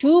2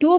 2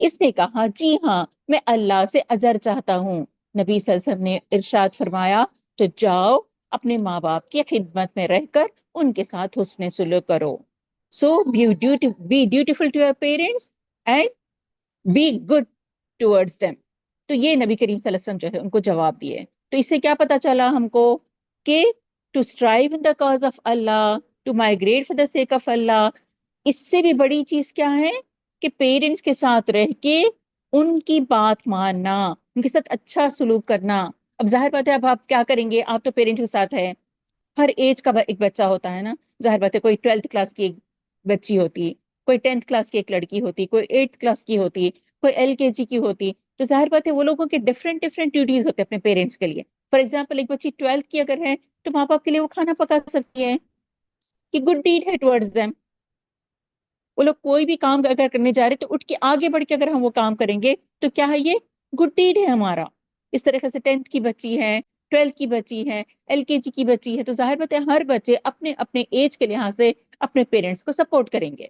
اس نے کہا جی ہاں میں اللہ سے اجر چاہتا ہوں. نبی صلی اللہ علیہ وسلم نے ارشاد فرمایا تو جاؤ اپنے ماں باپ کی خدمت میں رہ کر ان کے ساتھ حسن سلوک کرو. So be dutiful to your parents and be good towards them. تو یہ نبی کریم صلی اللہ علیہ وسلم جو ہے ان کو جواب دیے. تو اس سے کیا پتا چلا ہم کو کہ to strive in the cause of Allah, to migrate for the sake of Allah. اس سے بھی بڑی چیز کیا ہے کہ پیرنٹس کے ساتھ رہ کے ان کی بات ماننا, ان کے ساتھ اچھا سلوک کرنا. اب ظاہر بات ہے اب آپ کیا کریں گے, آپ تو پیرنٹس کے ساتھ ہے, ہر ایج کا ایک بچہ ہوتا ہے نا. ظاہر بات ہے کوئی 12th کلاس کی ایک بچی ہوتی, کوئی 10th کلاس کی ایک لڑکی ہوتی, کوئی 8th کلاس کی ہوتی, کوئی LKG کی ہوتی. تو ظاہر بات ہے وہ لوگوں کے ڈفرینٹ ڈیوٹیز ہوتے ہیں اپنے پیرنٹس کے لیے. فار ایگزامپل ایک بچی 12th کی اگر ہے تو ماں باپ کے لیے وہ کھانا پکا سکتی ہے, کہ گڈ ڈیڈ ہے ٹورڈز دیم. وہ لوگ کوئی بھی کام اگر کرنے جا رہے تو اٹھ کے آگے بڑھ کے اگر ہم وہ کام کریں گے تو کیا ہے, یہ گڈ ڈیڈ ہے ہمارا. اس طریقے سے 10th کی بچی ہے, 12th کی بچی ہے, LKG کی بچی ہے, تو ظاہر بات ہے ہر بچے اپنے اپنے ایج کے لحاظ سے اپنے پیرنٹس کو سپورٹ کریں گے.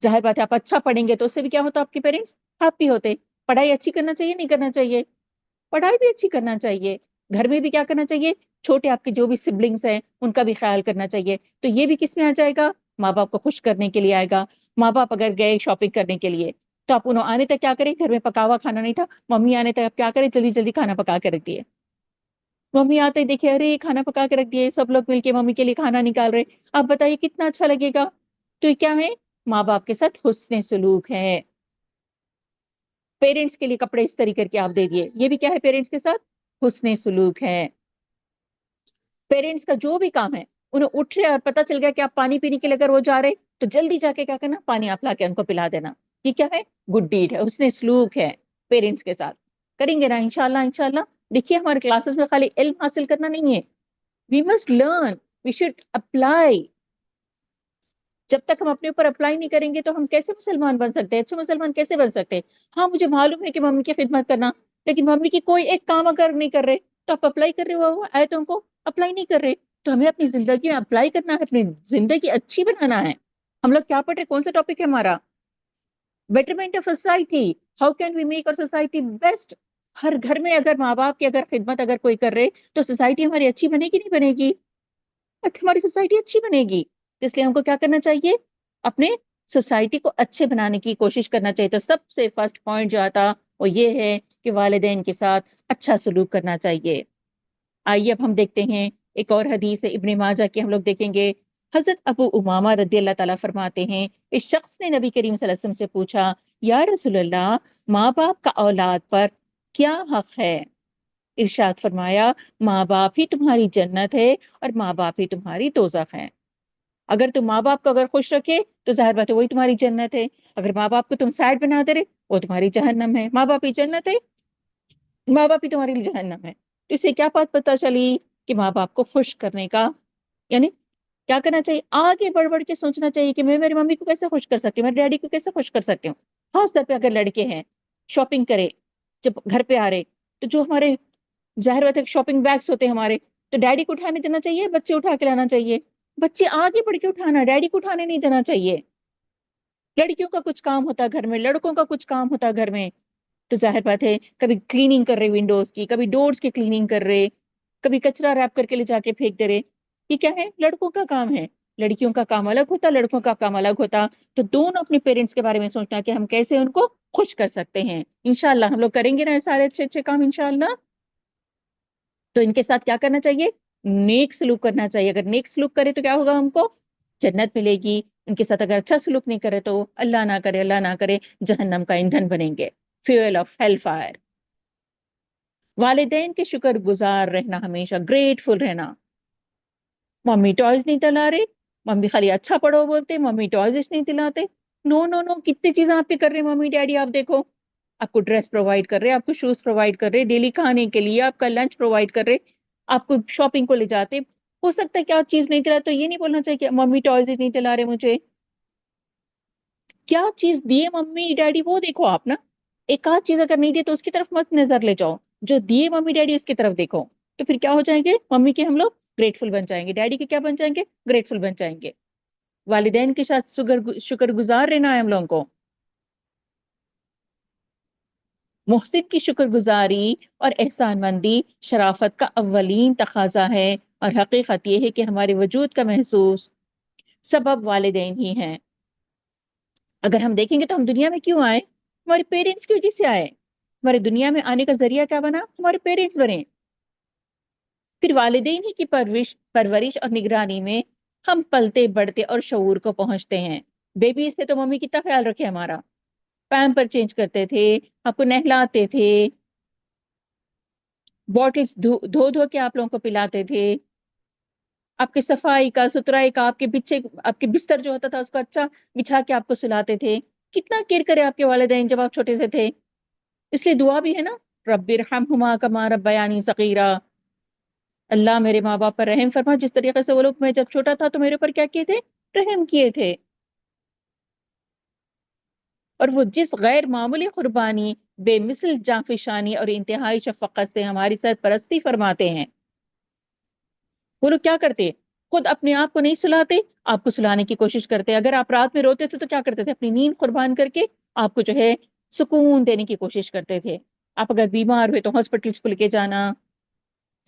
ظاہر بات ہے آپ اچھا پڑھیں گے تو اس سے بھی کیا ہوتا آپ کے پیرنٹس ہیپی ہوتے. پڑھائی اچھی کرنا چاہیے نہیں کرنا چاہیے, پڑھائی بھی اچھی کرنا چاہیے. گھر میں بھی کیا کرنا چاہیے, چھوٹے آپ کے جو بھی سبلنگس ہیں ان کا بھی خیال کرنا چاہیے. تو یہ بھی کس میں آ جائے گا, ماں باپ کو خوش کرنے کے لیے آئے گا. ماں باپ اگر گئے شاپنگ کرنے کے لیے تو آپ انہوں آنے تک کیا کریں, گھر میں پکا ہوا کھانا نہیں تھا, ممی آنے تک آپ کیا کریں, جلدی جلدی کھانا پکا کے رکھ دیے. ممی آتے ہی دیکھے ارے کھانا پکا کے رکھ دیے, سب لوگ مل کے ممی کے لیے کھانا نکال رہے. آپ بتائیے کتنا اچھا لگے گا. تو یہ کیا ہے, ماں باپ کے ساتھ حسن سلوک ہے. پیرنٹس کے لیے کپڑے اس طریقے کے آپ دے دیے, یہ بھی کیا ہے پیرنٹس کے ساتھ حسن سلوک ہے. پیرنٹس کا جو بھی کام ہے, انہیں اٹھ رہے اور پتا چل گیا کہ آپ پانی پینے کے لیے اگر وہ جا رہے تو جلدی جا کے کیا کرنا, پانی آپ لا کے ان کو پلا دینا. یہ کیا ہے, گڈ ڈیڈ ہے, حسن سلوک ہے پیرنٹس کے ساتھ. کریں گے نا انشاءاللہ انشاءاللہ. دیکھیے ہمارے کلاسز میں خالی علم حاصل کرنا نہیں ہے, we must learn, we should apply. جب تک ہم اپنے اوپر اپلائی نہیں کریں گے تو ہم کیسے مسلمان بن سکتے ہیں, اچھے مسلمان کیسے بن سکتے ہیں. ہاں مجھے معلوم ہے کہ ممی کی خدمت کرنا, لیکن ممی کی کوئی ایک کام اگر نہیں کر رہے تو آپ اپلائی کر رہے ہو آیتوں کو, اپلائی نہیں کر رہے. تو ہمیں اپنی زندگی میں اپلائی کرنا ہے, اپنی زندگی اچھی بنانا ہے. ہم لوگ کیا پڑھ رہے, کون سا ٹاپک ہے ہمارا, betterment of society, how can we make our society best. ہر گھر میں اگر ماں باپ کی اگر خدمت اگر کوئی کر رہے تو سوسائٹی ہماری اچھی بنے گی نہیں بنے گی, ہماری سوسائٹی اچھی بنے گی. اس لیے ہم کو کیا کرنا چاہیے, اپنے سوسائٹی کو اچھے بنانے کی کوشش کرنا چاہیے. تو سب سے فرسٹ پوائنٹ جو آتا وہ یہ ہے کہ والدین کے ساتھ اچھا سلوک کرنا چاہیے. آئیے اب ہم دیکھتے ہیں ایک اور حدیث ہے ابن ماجہ کی, ہم لوگ دیکھیں گے. حضرت ابو امامہ رضی اللہ تعالیٰ فرماتے ہیں, اس شخص نے نبی کریم صلی اللہ علیہ وسلم سے پوچھا, یا رسول اللہ ماں باپ کا اولاد پر کیا حق ہے. ارشاد فرمایا, ماں باپ ہی تمہاری جنت ہے اور ماں باپ ہی تمہاری دوزخ ہے. اگر تم ماں باپ کو اگر خوش رکھے تو ظاہر بات ہے وہی تمہاری جنت ہے. اگر ماں باپ کو تم سائڈ بنا دے رہے وہ تمہاری جہنم ہے. ماں باپ ہی جنت ہے, ماں باپ ہی تمہاری جہنم ہے. تو اس سے کیا بات پتہ چلی کہ ماں باپ کو خوش کرنے کا یعنی کیا کرنا چاہیے, آگے بڑھ بڑھ کے سوچنا چاہیے کہ میں میری ممی کو کیسے خوش کر سکتی ہوں, میرے ڈیڈی کو کیسے خوش کر سکتی ہوں. خاص طور پہ اگر لڑکے ہیں شاپنگ کرے, جب گھر پہ آ رہے تو جو ہمارے ظاہر بات ہے شاپنگ بیگس ہوتے ہیں ہمارے, تو ڈیڈی کو اٹھانے دینا چاہیے, بچے اٹھا کے لانا چاہیے. بچے آگے بڑھ کے اٹھانا, ڈیڈی کو اٹھانے نہیں دینا چاہیے. لڑکیوں کا کچھ کام ہوتا ہے گھر میں, لڑکوں کا کچھ کام ہوتا ہے گھر میں. تو ظاہر بات ہے کبھی کلیننگ کر رہے ونڈوز کی, کبھی ڈورز کی کلیننگ کر رہے, کبھی کچرا ریپ کر کے لے جا کے پھینک دے رہے. یہ کیا ہے, لڑکوں کا کام ہے. لڑکیوں کا کام الگ ہوتا, لڑکوں کا کام الگ ہوتا. تو دونوں اپنے پیرنٹس کے بارے میں سوچنا کہ ہم کیسے ان کو خوش کر سکتے ہیں. انشاءاللہ ہم لوگ کریں گے نا سارے اچھے اچھے کام انشاءاللہ. تو ان کے ساتھ کیا کرنا چاہیے, نیک سلوک کرنا چاہیے. اگر نیک سلوک کرے تو کیا ہوگا, ہم کو جنت ملے گی. ان کے ساتھ اگر اچھا سلوک نہیں کرے تو اللہ نہ کرے جہنم کا ایندھن بنیں گے, فیول آف ہیل فائر. والدین کے شکر گزار رہنا, ہمیشہ گریٹفل رہنا. ممی ٹوائز نہیں دلا رہے, ممی خالی اچھا پڑھو بولتے, ممی ٹوائز نہیں دلاتے. نو نو نو, کتنی چیزیں آپ پہ کر رہے ممی ڈیڈی. آپ دیکھو آپ کو ڈریس پرووائڈ کر رہے, آپ کو شوز پرووائڈ کر رہے, ڈیلی کھانے کے لیے آپ کا لنچ پرووائڈ کر رہے, آپ کو شاپنگ کو لے جاتے. ہو سکتا ہے کہ آپ چیز نہیں دلا تو یہ نہیں بولنا چاہیے کہ ممی ٹوائز نہیں دلا رہے مجھے. کیا چیز دیے ممی ڈیڈی وہ دیکھو آپ نا. ایک آدھ چیز اگر نہیں دی تو اس کی طرف مت نظر لے جاؤ, جو دیے ممی ڈیڈی اس کی طرف دیکھو. تو پھر کیا ہو جائیں گے, ممی کے ہم لوگ گریٹفل بن جائیں گے, ڈیڈی کے کیا بن جائیں گے, گریٹفل بن جائیں گے. والدین کے ساتھ شکر گزار رہنا ہے ہم لوگوں کو. محسن کی شکر گزاری اور احسان مندی شرافت کا اولین تقاضا ہے، اور حقیقت یہ ہے کہ ہمارے وجود کا محسوس سبب والدین ہی ہیں۔ اگر ہم دیکھیں گے تو ہم دنیا میں کیوں آئے؟ ہمارے پیرنٹس کی وجہ سے آئے۔ ہمارے دنیا میں آنے کا ذریعہ کیا بنا؟ ہمارے پیرنٹس بنے۔ پھر والدین ہی کی پرورش اور نگرانی میں ہم پلتے بڑھتے اور شعور کو پہنچتے ہیں۔ بیبیز تھے تو ممی کتنا خیال رکھے ہمارا، پیمپر چینج کرتے تھے، آپ کو نہلاتے تھے، بوٹلز دھو دھو کے آپ لوگوں کو پلاتے تھے، آپ کے صفائی کا ستھرائی کا، آپ کے بستر جو ہوتا تھا اس کو اچھا بچھا کے آپ کو سلاتے تھے۔ کتنا کیئر کرے آپ کے والدین جب آپ چھوٹے سے تھے۔ اس لیے دعا بھی ہے نا، رب ارحمہما کما ربیانی صغیرا، اللہ میرے ماں باپ پر رحم فرما جس طریقے سے وہ لوگ میں جب چھوٹا تھا تو میرے اوپر کیا کیے تھے؟ رحم کیے تھے۔ اور وہ جس غیر معمولی قربانی، بے مثل جانفشانی اور انتہائی شفقت سے ہماری سرپرستی فرماتے ہیں۔ وہ لوگ کیا کرتے؟ خود اپنے آپ کو نہیں سلاتے، آپ کو سلانے کی کوشش کرتے۔ اگر آپ رات میں روتے تھے تو کیا کرتے تھے؟ اپنی نیند قربان کر کے آپ کو جو ہے سکون دینے کی کوشش کرتے تھے۔ آپ اگر بیمار ہوئے تو ہاسپٹل کو لے کے جانا،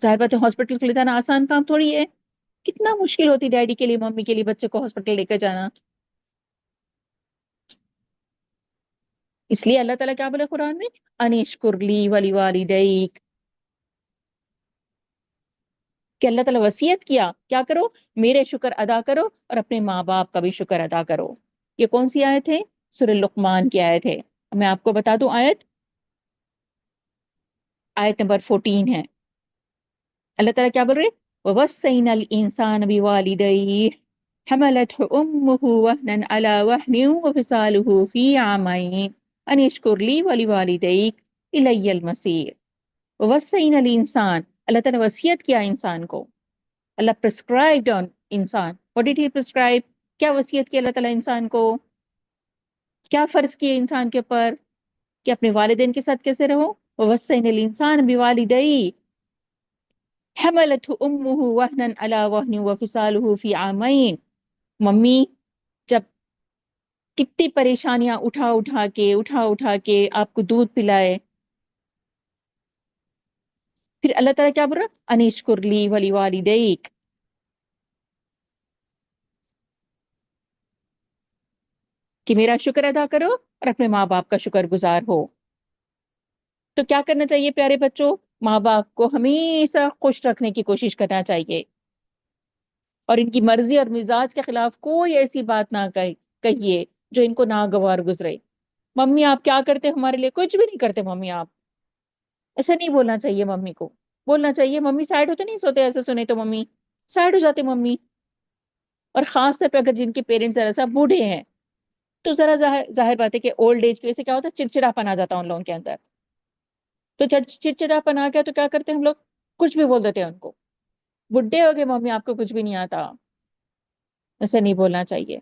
ظاہر بات ہے ہاسپٹل کو لے جانا آسان کام تھوڑی ہے، کتنا مشکل ہوتی ڈیڈی کے لیے، ممی کے لیے بچے کو ہاسپٹل لے کے جانا۔ اس لیے اللہ تعالیٰ کیا بولے قرآن میں؟ انشکر لی ولی والدیک، کہ اللہ تعالیٰ وصیت کیا کیا کرو؟ میرے شکر ادا کرو اور اپنے ماں باپ کا بھی شکر ادا کرو۔ یہ کون سی آیت ہے؟ سورہ لقمان کی آیت ہے۔ میں آپ کو بتا دوں آیت نمبر 14 ہے۔ اللہ تعالیٰ کیا بول رہے؟ وَوَصَّيْنَا الْإِنسَانَ بِوَالِدَيْهِ حَمَلَتْهُ أُمُّهُ وَهْنًا عَلَى وَهْنٍ وَفِصَالُهُ فِي عَامَيْنِ أَنِ اشْكُرْ لِي وَلِوَالِدَيْكَ إِلَيَّ الْمَصِيرُ۔ وَوَصَّيْنَا الْإِنسَانَ، اللہ تعالیٰ وصیت کیا انسان کو، اللہ prescribed on انسان۔ What did he prescribe؟ کیا وصیت کی اللہ تعالیٰ انسان کو؟ کیا فرض کیے انسان کے اوپر کہ اپنے والدین کے ساتھ کیسے رہو؟ وَوَصَّيْنَا الْإِنسَانَ بِوَالِدَيْهِ حَمَلَتْهُ أُمُّهُ وَهْنًا عَلَى وَهْنٍ وَفِصَالُهُ فِي عَامَيْنِ، ممی جب کتنی پریشانیاں اٹھا کے آپ کو دودھ پلائے، پھر اللہ تعالیٰ کیا بول رہا؟ انشکر لی ولی والدیک، کہ میرا شکر ادا کرو اور اپنے ماں باپ کا شکر گزار ہو۔ تو کیا کرنا چاہیے پیارے بچوں؟ ماں باپ کو ہمیشہ خوش رکھنے کی کوشش کرنا چاہیے، اور ان کی مرضی اور مزاج کے خلاف کوئی ایسی بات نہ کہیے جو ان کو ناگوار گزرے۔ ممی آپ کیا کرتے ہمارے لیے؟ کچھ بھی نہیں کرتے ممی آپ، ایسا نہیں بولنا چاہیے ممی کو۔ بولنا چاہیے ممی سائڈ ہوتے نہیں سوتے، ایسے سنے تو ممی سائڈ ہو جاتے ممی۔ اور خاص طور پہ اگر جن کے پیرنٹس ذرا سا بوڑھے ہیں تو ذرا ظاہر بات ہے کہ اولڈ ایج کی وجہ سے کیا ہوتا ہے، چڑچڑاپن آ جاتا ہے ان لوگوں کے اندر۔ تو چڑچڑاپن آ گیا تو کیا کرتے ہیں ہم لوگ؟ کچھ بھی بول دیتے ہیں ان کو، بڈھے ہو گئے ممی آپ کو کچھ بھی نہیں آتا۔ ایسا نہیں بولنا چاہیے۔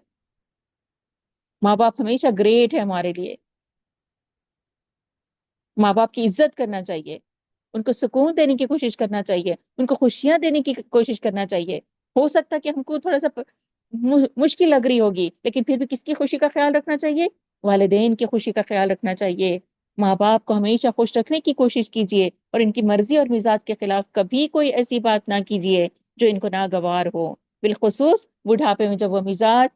ماں باپ ہمیشہ گریٹ ہے ہمارے لیے، ماں باپ کی عزت کرنا چاہیے، ان کو سکون دینے کی کوشش کرنا چاہیے، ان کو خوشیاں دینے کی کوشش کرنا چاہیے۔ ہو سکتا ہے کہ ہم کو تھوڑا سا مشکل لگ رہی ہوگی، لیکن پھر بھی کس کی خوشی کا خیال رکھنا چاہیے؟ والدین کی خوشی کا خیال رکھنا چاہیے۔ ماں باپ کو ہمیشہ خوش رکھنے کی کوشش کیجیے، اور ان کی مرضی اور مزاج کے خلاف کبھی کوئی ایسی بات نہ کیجیے جو ان کو ناگوار ہو۔ بالخصوص بڑھاپے میں جب وہ مزاج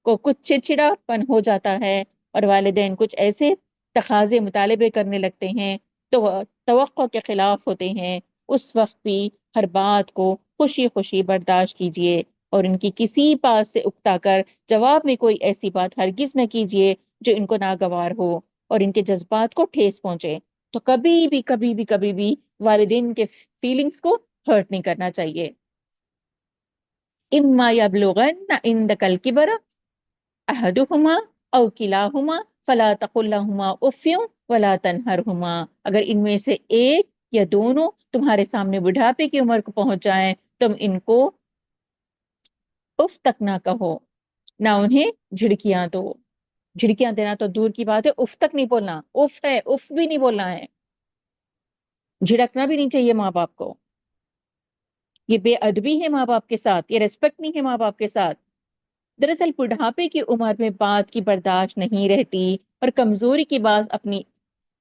کو کچھ چڑچڑا پن ہو جاتا ہے اور والدین کچھ ایسے تقاضے مطالبے کرنے لگتے ہیں تو وہ توقع کے خلاف ہوتے ہیں، اس وقت بھی ہر بات کو خوشی خوشی برداشت کیجیے، اور ان کی کسی بات سے اکتا کر جواب میں کوئی ایسی بات ہرگز نہ کیجیے جو ان کو ناگوار ہو اور ان کے جذبات کو ٹھیس پہنچے۔ تو کبھی بھی والدین کے فیلنگز کو ہرٹ نہیں کرنا چاہیے۔ اما یبلغن عندک الکبر احدہما او کلاہما فلا تقل لہما اف ولا تنہرہما، اگر ان میں سے ایک یا دونوں تمہارے سامنے بڑھاپے کی عمر کو پہنچ جائیں، تم ان کو اف تک نہ کہو، نہ انہیں جھڑکیاں دو۔ جھڑکیاں دینا تو دور کی بات ہے، اف تک نہیں بولنا، اف ہے اف بھی نہیں بولنا ہے۔ جھڑکنا بھی نہیں چاہیے ماں باپ کو، یہ بے ادبی ہے ماں باپ کے ساتھ، یہ ریسپیکٹ نہیں ہے ماں باپ کے ساتھ۔ دراصل بڑھاپے کی عمر میں بات کی برداشت نہیں رہتی، اور کمزوری کی باز اپنی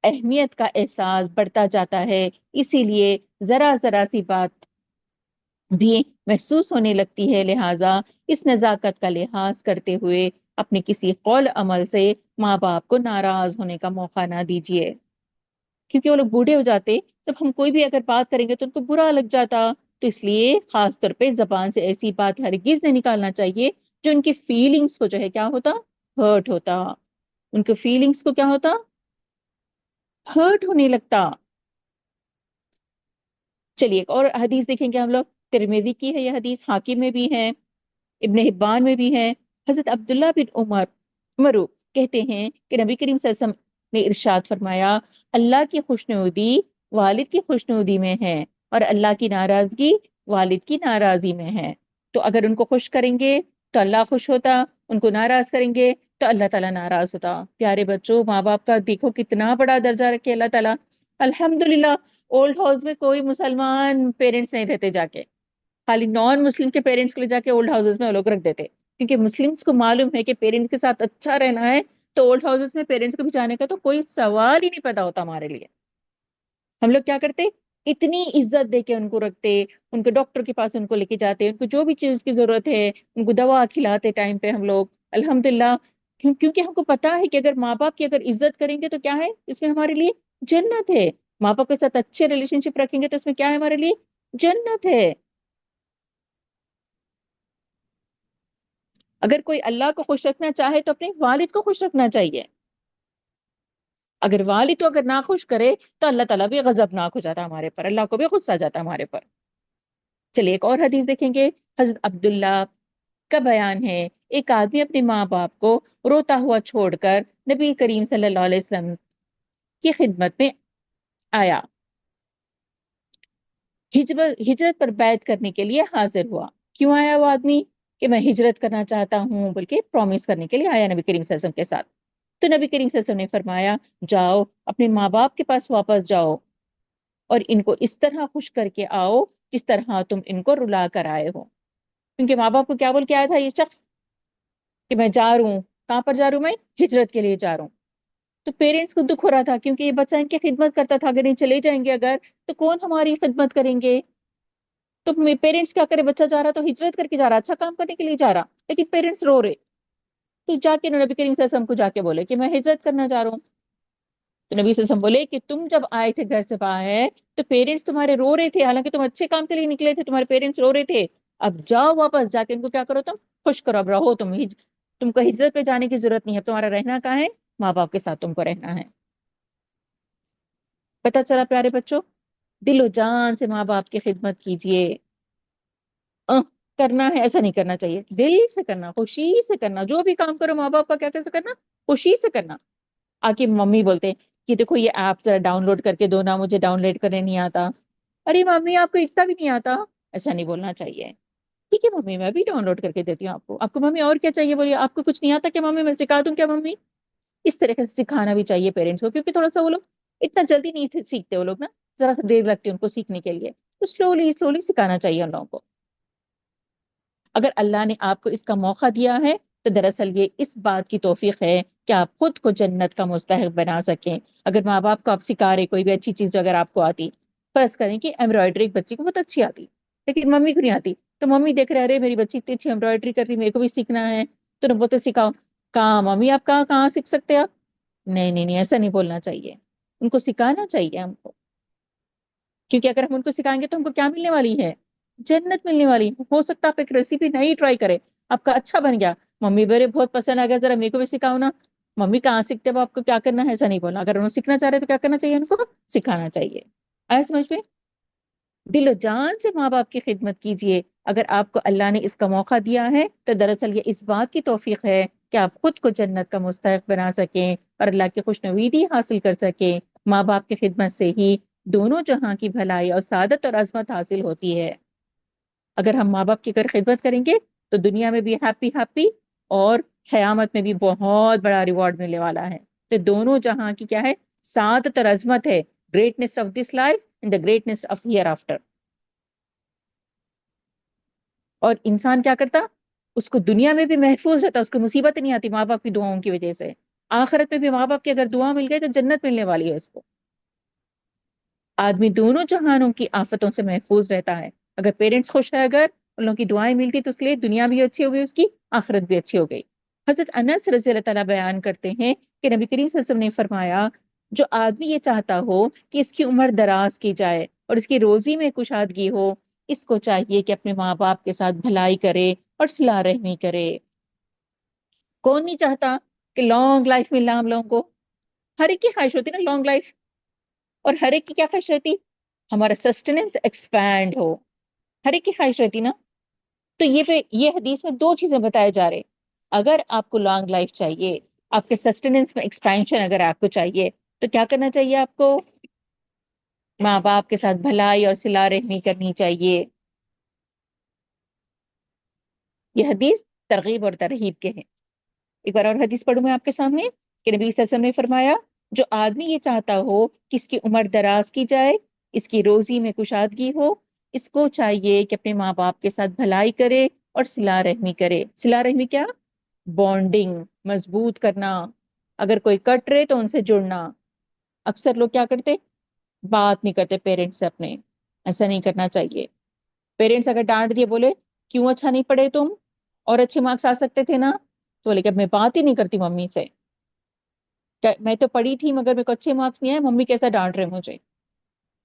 اہمیت کا احساس بڑھتا جاتا ہے، اسی لیے ذرا ذرا سی بات بھی محسوس ہونے لگتی ہے، لہٰذا اس نزاکت کا لحاظ کرتے ہوئے اپنے کسی قول عمل سے ماں باپ کو ناراض ہونے کا موقع نہ دیجیے، کیونکہ وہ لوگ بوڑھے ہو جاتے، جب ہم کوئی بھی اگر بات کریں گے تو ان کو برا لگ جاتا، تو اس لیے خاص طور پہ زبان سے ایسی بات ہرگز نہیں نکالنا چاہیے جو ان کی فیلنگز کو جو ہے کیا ہوتا، ہرٹ ہوتا، ان کے فیلنگز کو کیا ہوتا، ہرٹ ہونے لگتا۔ چلیے ایک اور حدیث دیکھیں گے ہم لوگ، ترمذی کی ہے یہ حدیث، حاکم میں بھی ہے، ابن حبان میں بھی ہے۔ حضرت عبداللہ بن عمر کہتے ہیں کہ نبی کریم صلی اللہ علیہ وسلم نے ارشاد فرمایا، اللہ کی خوشنودی والد کی خوشنودی میں ہے، اور اللہ کی ناراضگی والد کی ناراضی میں ہے۔ تو اگر ان کو خوش کریں گے تو اللہ خوش ہوتا، ان کو ناراض کریں گے تو اللہ تعالیٰ ناراض ہوتا۔ پیارے بچوں، ماں باپ کا دیکھو کتنا بڑا درجہ رکھے اللہ تعالیٰ۔ الحمدللہ اولڈ ہاؤس میں کوئی مسلمان پیرنٹس نہیں رہتے جا کے، خالی نان مسلم کے پیرنٹس کو لے جا کے اولڈ ہاؤسز میں وہ لوگ رکھ دیتے، کیونکہ مسلمس کو معلوم ہے کہ پیرنٹس کے ساتھ اچھا رہنا ہے، تو اولڈ ہاؤسز میں پیرنٹس کو بھی جانے کا تو کوئی سوال ہی نہیں پیدا ہوتا ہمارے لیے۔ ہم لوگ کیا کرتے، اتنی عزت دے کے ان کو رکھتے، ان کو ڈاکٹر کے پاس ان کو لے کے جاتے، ان کو جو بھی چیز کی ضرورت ہے ان کو دوا کھلاتے ٹائم پہ ہم لوگ، الحمدللہ، کیونکہ ہم کو پتا ہے کہ اگر ماں باپ کی اگر عزت کریں گے تو کیا ہے اس میں ہمارے لیے جنت ہے، ماں باپ کے ساتھ اچھے ریلیشن شپ رکھیں گے تو اس میں کیا ہے ہمارے لیے جنت ہے۔ اگر کوئی اللہ کو خوش رکھنا چاہے تو اپنے والد کو خوش رکھنا چاہیے، اگر والد تو اگر ناخوش کرے تو اللہ تعالیٰ بھی غضبناک ہو جاتا ہمارے پر، اللہ کو بھی غصہ آ جاتا ہمارے پر۔ چلیے ایک اور حدیث دیکھیں گے، حضرت عبداللہ کا بیان ہے، ایک آدمی اپنے ماں باپ کو روتا ہوا چھوڑ کر نبی کریم صلی اللہ علیہ وسلم کی خدمت میں آیا، ہجرت پر بیعت کرنے کے لیے حاضر ہوا۔ کیوں آیا وہ آدمی؟ کہ میں ہجرت کرنا چاہتا ہوں بلکہ پرومس کرنے کے لیے آیا نبی کریم صلی اللہ علیہ وسلم کے ساتھ۔ تو نبی کریم صلی اللہ علیہ وسلم نے فرمایا، جاؤ اپنے ماں باپ کے پاس واپس جاؤ اور ان کو اس طرح خوش کر کے آؤ جس طرح تم ان کو رلا کر آئے ہو۔ کیونکہ ماں باپ کو کیا بول کے آیا تھا یہ شخص کہ میں جا رہا ہوں، کہاں پر جا رہا ہوں، میں ہجرت کے لیے جا رہا ہوں۔ تو پیرنٹس کو دکھ ہو رہا تھا کیونکہ یہ بچہ ان کی خدمت کرتا تھا، اگر یہ چلے جائیں گے اگر تو کون ہماری خدمت کریں گے؟ تو پیرنٹس کیا کرے، بچہ جا رہا تو ہجرت کر کے جا رہا، اچھا کام کرنے کے لیے جا رہا، لیکن پیرنٹس رو رہے، تو جا کے نبی کریم صلی اللہ علیہ وسلم کو جا کے بولے کہ میں ہجرت کرنا چاہ رہا ہوں۔ تو نبی صلی اللہ علیہ وسلم بولے کہ تم جب آئے تھے گھر سے باہر تو پیرنٹس تمہارے رو رہے تھے، حالانکہ تم اچھے کام کے لیے نکلے تھے، تمہارے پیرنٹس رو رہے تھے، اب جاؤ واپس جا کے ان کو کیا کرو، تم خوش کرو، اب رہو، تم کو ہجرت پہ جانے کی ضرورت نہیں ہے، تمہارا رہنا کہاں ہے، ماں باپ کے ساتھ تم کو رہنا ہے۔ پتہ چلا پیارے بچوں، دل و جان سے ماں باپ کی خدمت کیجئے، کرنا ہے ایسا نہیں کرنا چاہیے، دل سے کرنا، خوشی سے کرنا، جو بھی کام کرو ماں باپ کا کیا کیسے کرنا، خوشی سے کرنا۔ آکے ممی بولتے ہیں کہ دیکھو یہ ایپ ذرا ڈاؤن لوڈ کر کے دو نا، مجھے ڈاؤن لوڈ کرنے نہیں آتا۔ ارے ممی آپ کو اتنا بھی نہیں آتا، ایسا نہیں بولنا چاہیے۔ ٹھیک ہے ممی میں بھی ڈاؤن لوڈ کر کے دیتی ہوں آپ کو ممی اور کیا چاہیے بولیے، آپ کو کچھ نہیں آتا کیا ممی، میں سکھا دوں کیا ممی؟ اس طرح سے سکھانا بھی چاہیے پیرنٹس کو، کیونکہ تھوڑا سا وہ لوگ اتنا جلدی نہیں سیکھتے، وہ لوگ نا ذرا سا دیر لگتی ہے ان کو سیکھنے کے لیے، تو سلولی سلولی سکھانا چاہیے ان لوگوں کو۔ اگر اللہ نے آپ کو اس کا موقع دیا ہے تو دراصل یہ اس بات کی توفیق ہے کہ آپ خود کو جنت کا مستحق بنا سکیں۔ اگر ماں باپ کو آپ سکھا رہے کوئی بھی اچھی چیز جو اگر آپ کو آتی، فرض کریں کہ ایمبرائڈری ایک بچی کو بہت اچھی آتی لیکن ممی کو نہیں آتی، تو ممی دیکھ رہے ارے میری بچی اتنی اچھی ایمبرائڈری کر رہی، میرے کو بھی سیکھنا ہے، تو نہ بولتے سکھاؤ، کہاں ممی آپ کہاں سیکھ سکتے آپ؟ نہیں نہیں نہیں، ایسا نہیں بولنا چاہیے، ان کو سکھانا چاہیے ہم کو، کیونکہ اگر ہم ان کو سکھائیں گے تو ہم کو کیا ملنے والی ہے، جنت ملنے والی۔ ہو سکتا ہے آپ ایک ریسیپی نہیں ٹرائی کرے، آپ کا اچھا بن گیا، ممی میرے بہت پسند آ گیا، ذرا میرے کو بھی سکھاؤ نا، ممی کہاں سیکھتے اب آپ کو کیا کرنا ہے، ایسا نہیں بولنا، اگر انہوں سیکھنا چاہ رہے تو کیا کرنا چاہیے، ان کو سکھانا چاہیے۔ آیا سمجھ میں؟ دل و جان سے ماں باپ کی خدمت کیجئے، اگر آپ کو اللہ نے اس کا موقع دیا ہے تو دراصل یہ اس بات کی توفیق ہے کہ آپ خود کو جنت کا مستحق بنا سکیں اور اللہ کی خوشنویدی حاصل کر سکیں۔ ماں باپ کی خدمت سے ہی دونوں جہاں کی بھلائی اور سعادت اور عظمت حاصل ہوتی ہے۔ اگر ہم ماں باپ کی اگر خدمت کریں گے تو دنیا میں بھی ہیپی ہیپی، اور قیامت میں بھی بہت بڑا ریوارڈ ملنے والا ہے۔ تو دونوں جہاں کی کیا ہے، سعادت اور عظمت ہے، greatness of this life and the greatness of hereafter. اور انسان کیا کرتا، اس کو دنیا میں بھی محفوظ رہتا، اس کو مصیبت نہیں آتی ماں باپ کی دعاؤں کی وجہ سے، آخرت میں بھی ماں باپ کی اگر دعا مل گئی تو جنت ملنے والی ہے اس کو. آدمی دونوں جہانوں کی آفتوں سے محفوظ رہتا ہے. اگر پیرنٹس خوش ہے، اگر ان لوگوں کی دعائیں ملتی تو اس لیے دنیا بھی اچھی ہو گئی، اس کی آخرت بھی اچھی ہو گئی. حضرت انس رضی اللہ تعالیٰ بیان کرتے ہیں کہ نبی کریم صلی اللہ علیہ وسلم نے فرمایا جو آدمی یہ چاہتا ہو کہ اس کی عمر دراز کی جائے اور اس کی روزی میں کشادگی ہو، اس کو چاہیے کہ اپنے ماں باپ کے ساتھ بھلائی کرے اور صلہ رحمی کرے. کون نہیں چاہتا کہ لانگ لائف ملنا ہم لوگوں کو؟ ہر ایک کی خواہش ہوتی ہے نا لانگ لائف. اور ہر ایک کی کیا خواہش رہتی؟ ہمارا سسٹیننس ایکسپینڈ ہو. ہر ایک کی خواہش رہتی نا. تو یہ حدیث میں دو چیزیں بتائے جا رہے. اگر آپ کو لانگ لائف چاہیے، آپ کے سسٹیننس میں ایکسپینشن اگر آپ کو چاہیے، تو کیا کرنا چاہیے آپ کو؟ ماں باپ کے ساتھ بھلائی اور صلہ رحمی کرنی چاہیے. یہ حدیث ترغیب اور ترہیب کے ہیں. ایک بار اور حدیث پڑھوں میں آپ کے سامنے کہ نبی صلی اللہ علیہ وسلم نے فرمایا جو آدمی یہ چاہتا ہو کہ اس کی عمر دراز کی جائے، اس کی روزی میں کشادگی ہو، اس کو چاہیے کہ اپنے ماں باپ کے ساتھ بھلائی کرے اور صلہ رحمی کرے. صلہ رحمی کیا؟ بانڈنگ مضبوط کرنا. اگر کوئی کٹ رہے تو ان سے جڑنا. اکثر لوگ کیا کرتے؟ بات نہیں کرتے پیرنٹس سے اپنے. ایسا نہیں کرنا چاہیے. پیرنٹس اگر ڈانٹ دیے، بولے کیوں اچھا نہیں پڑھے تم، اور اچھے مارکس آ سکتے تھے نا، تو بولے کہ اب میں بات ہی نہیں کرتی ممی سے. میں تو پڑھی تھی مگر میرے کو اچھے مارکس نہیں آئے، ممی کیسا ڈانٹ رہے مجھے.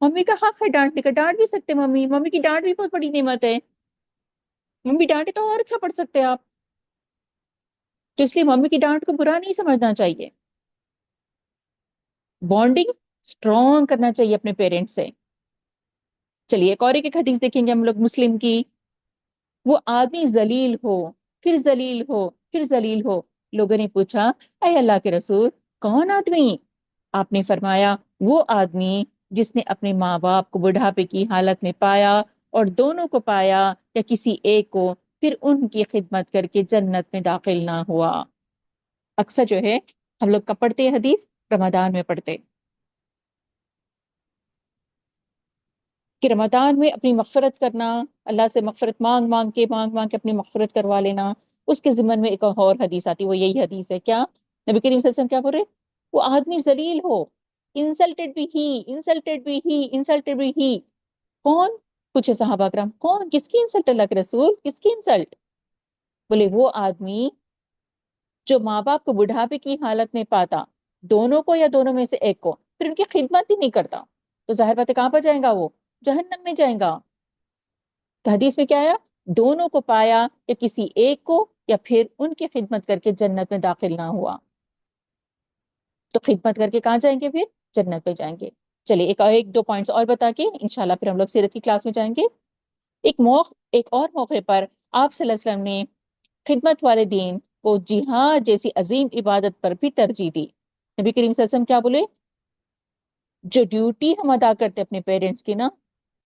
ممی کا حق ہے ڈانٹنے کا، ڈانٹ بھی سکتے. ممی کی ڈانٹ بھی بہت بڑی نعمت ہے. ممی ڈانٹے تو اور اچھا پڑھ سکتے آپ. تو اس لیے ممی کی ڈانٹ کو برا نہیں سمجھنا چاہیے. بانڈنگ اسٹرانگ کرنا چاہیے اپنے پیرنٹس سے. چلیے ایک اور ایک حدیث دیکھیں گے ہم لوگ مسلم کی. وہ آدمی ذلیل ہو، پھر ذلیل ہو، پھر ذلیل ہو. لوگوں نے پوچھا اے اللہ کے رسول کون آدمی؟ آپ نے فرمایا وہ آدمی جس نے اپنے ماں باپ کو بڑھاپے کی حالت میں پایا اور دونوں کو پایا یا کسی ایک کو، پھر ان کی خدمت کر کے جنت میں داخل نہ ہوا. اکثر جو ہے ہم لوگ کب پڑھتے ہیں حدیث؟ رمضان میں پڑھتے کہ رمضان میں اپنی مغفرت کرنا، اللہ سے مغفرت مانگ مانگ کے اپنی مغفرت کروا لینا. اس کے ضمن میں ایک اور حدیث آتی، وہ یہی حدیث ہے. کیا نبی کریم صلی اللہ علیہ وسلم کیا بول رہے؟ وہ آدمی ذلیل ہو، انسلٹڈ بھی ہی، انسلٹڈ بھی ہی، انسلٹڈ بھی ہی. کون؟ پوچھے صحابہ کرام کون؟ کس کی انسلٹ؟ اللہ کے رسول کس کی انسلٹ؟ بولے وہ آدمی جو ماں باپ کو بڑھاپے کی حالت میں پاتا، دونوں کو یا دونوں میں سے ایک کو، پھر ان کی خدمت ہی نہیں کرتا، تو ظاہر بات ہے کہاں پر جائیں گا؟ وہ جہنم میں جائیں گا. تو حدیث میں کیا آیا؟ دونوں کو پایا یا کسی ایک کو، یا پھر ان کی خدمت کر کے جنت میں داخل نہ ہوا. تو خدمت کر کے کہاں جائیں گے؟ پھر جنت پہ جائیں گے. چلیے ایک دو پوائنٹس اور بتا کے انشاءاللہ پھر ہم لوگ سیرت کی کلاس میں جائیں گے. ایک اور موقع پر آپ صلی اللہ علیہ وسلم نے خدمت والے دین کو جہاد جیسی عظیم عبادت پر بھی ترجیح دی. نبی کریم صلی اللہ علیہ وسلم کیا بولے؟ جو ڈیوٹی ہم ادا کرتے اپنے پیرنٹس کی نا،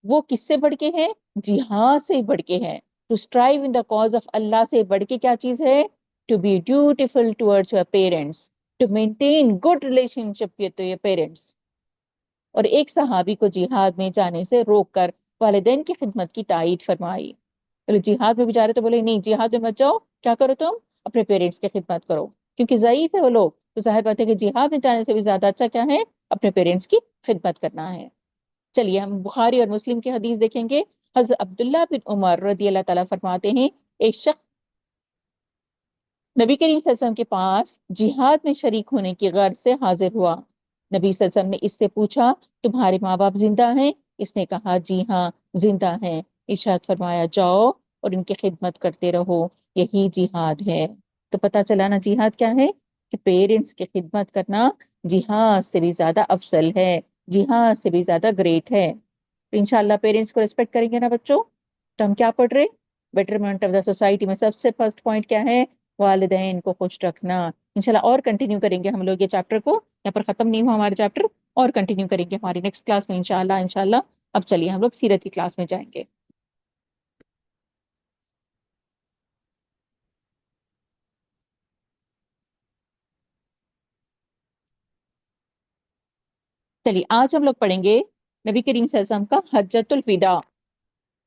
وہ کس سے بڑھ کے ہے؟ جہاد سے بڑھ کے ہے. To strive in the cause of Allah سے بڑھ کے کیا چیز ہے؟ To be dutiful towards your parents, to maintain good relationship with your parents. اور ایک صحابی کو جہاد میں جانے سے روک کر والدین کی خدمت کی تائید فرمائی. بولے جہاد میں بھی جا رہے تو بولے نہیں جہاد میں مت جاؤ، کیا کرو تم؟ اپنے پیرنٹس کی خدمت کرو، کیونکہ ضعیف ہے وہ لوگ. تو ظاہر بات ہے کہ جہاد میں جانے سے بھی زیادہ اچھا کیا ہے؟ اپنے پیرنٹس کی خدمت کرنا ہے. چلیے ہم بخاری اور مسلم کی حدیث دیکھیں گے. حضرت عبداللہ بن عمر رضی اللہ تعالیٰ فرماتے ہیں ایک شخص نبی کریم صلی اللہ علیہ وسلم کے پاس جہاد میں شریک ہونے کی غرض سے حاضر ہوا. نبی صلی اللہ علیہ وسلم نے اس سے پوچھا تمہارے ماں باپ زندہ ہیں؟ اس نے کہا جی ہاں زندہ ہیں. ارشاد فرمایا جاؤ اور ان کی خدمت کرتے رہو، یہی جہاد ہے. تو پتہ چلا نا جہاد کیا ہے؟ کہ پیرنٹس کی خدمت کرنا جہاد سے بھی زیادہ افضل ہے، جہاد سے بھی زیادہ گریٹ ہے. تو انشاءاللہ پیرنٹس کو ریسپیکٹ کریں گے نا بچوں. تو ہم کیا پڑھ رہے؟ بیٹرمنٹ آف دا سوسائٹی میں سب سے فرسٹ پوائنٹ کیا ہے؟ والدین کو خوش رکھنا. انشاءاللہ اور کنٹینیو کریں گے ہم لوگ یہ چیپٹر کو، یہاں پر ختم نہیں ہوا ہمارا چیپٹر، اور کنٹینیو کریں گے ہماری نیکسٹ کلاس میں انشاءاللہ. اب چلیے ہم لوگ سیرت کی کلاس میں جائیں گے. چلیے آج ہم لوگ پڑھیں گے نبی کریم صلی اللہ علیہ وسلم کا حجۃ الوداع.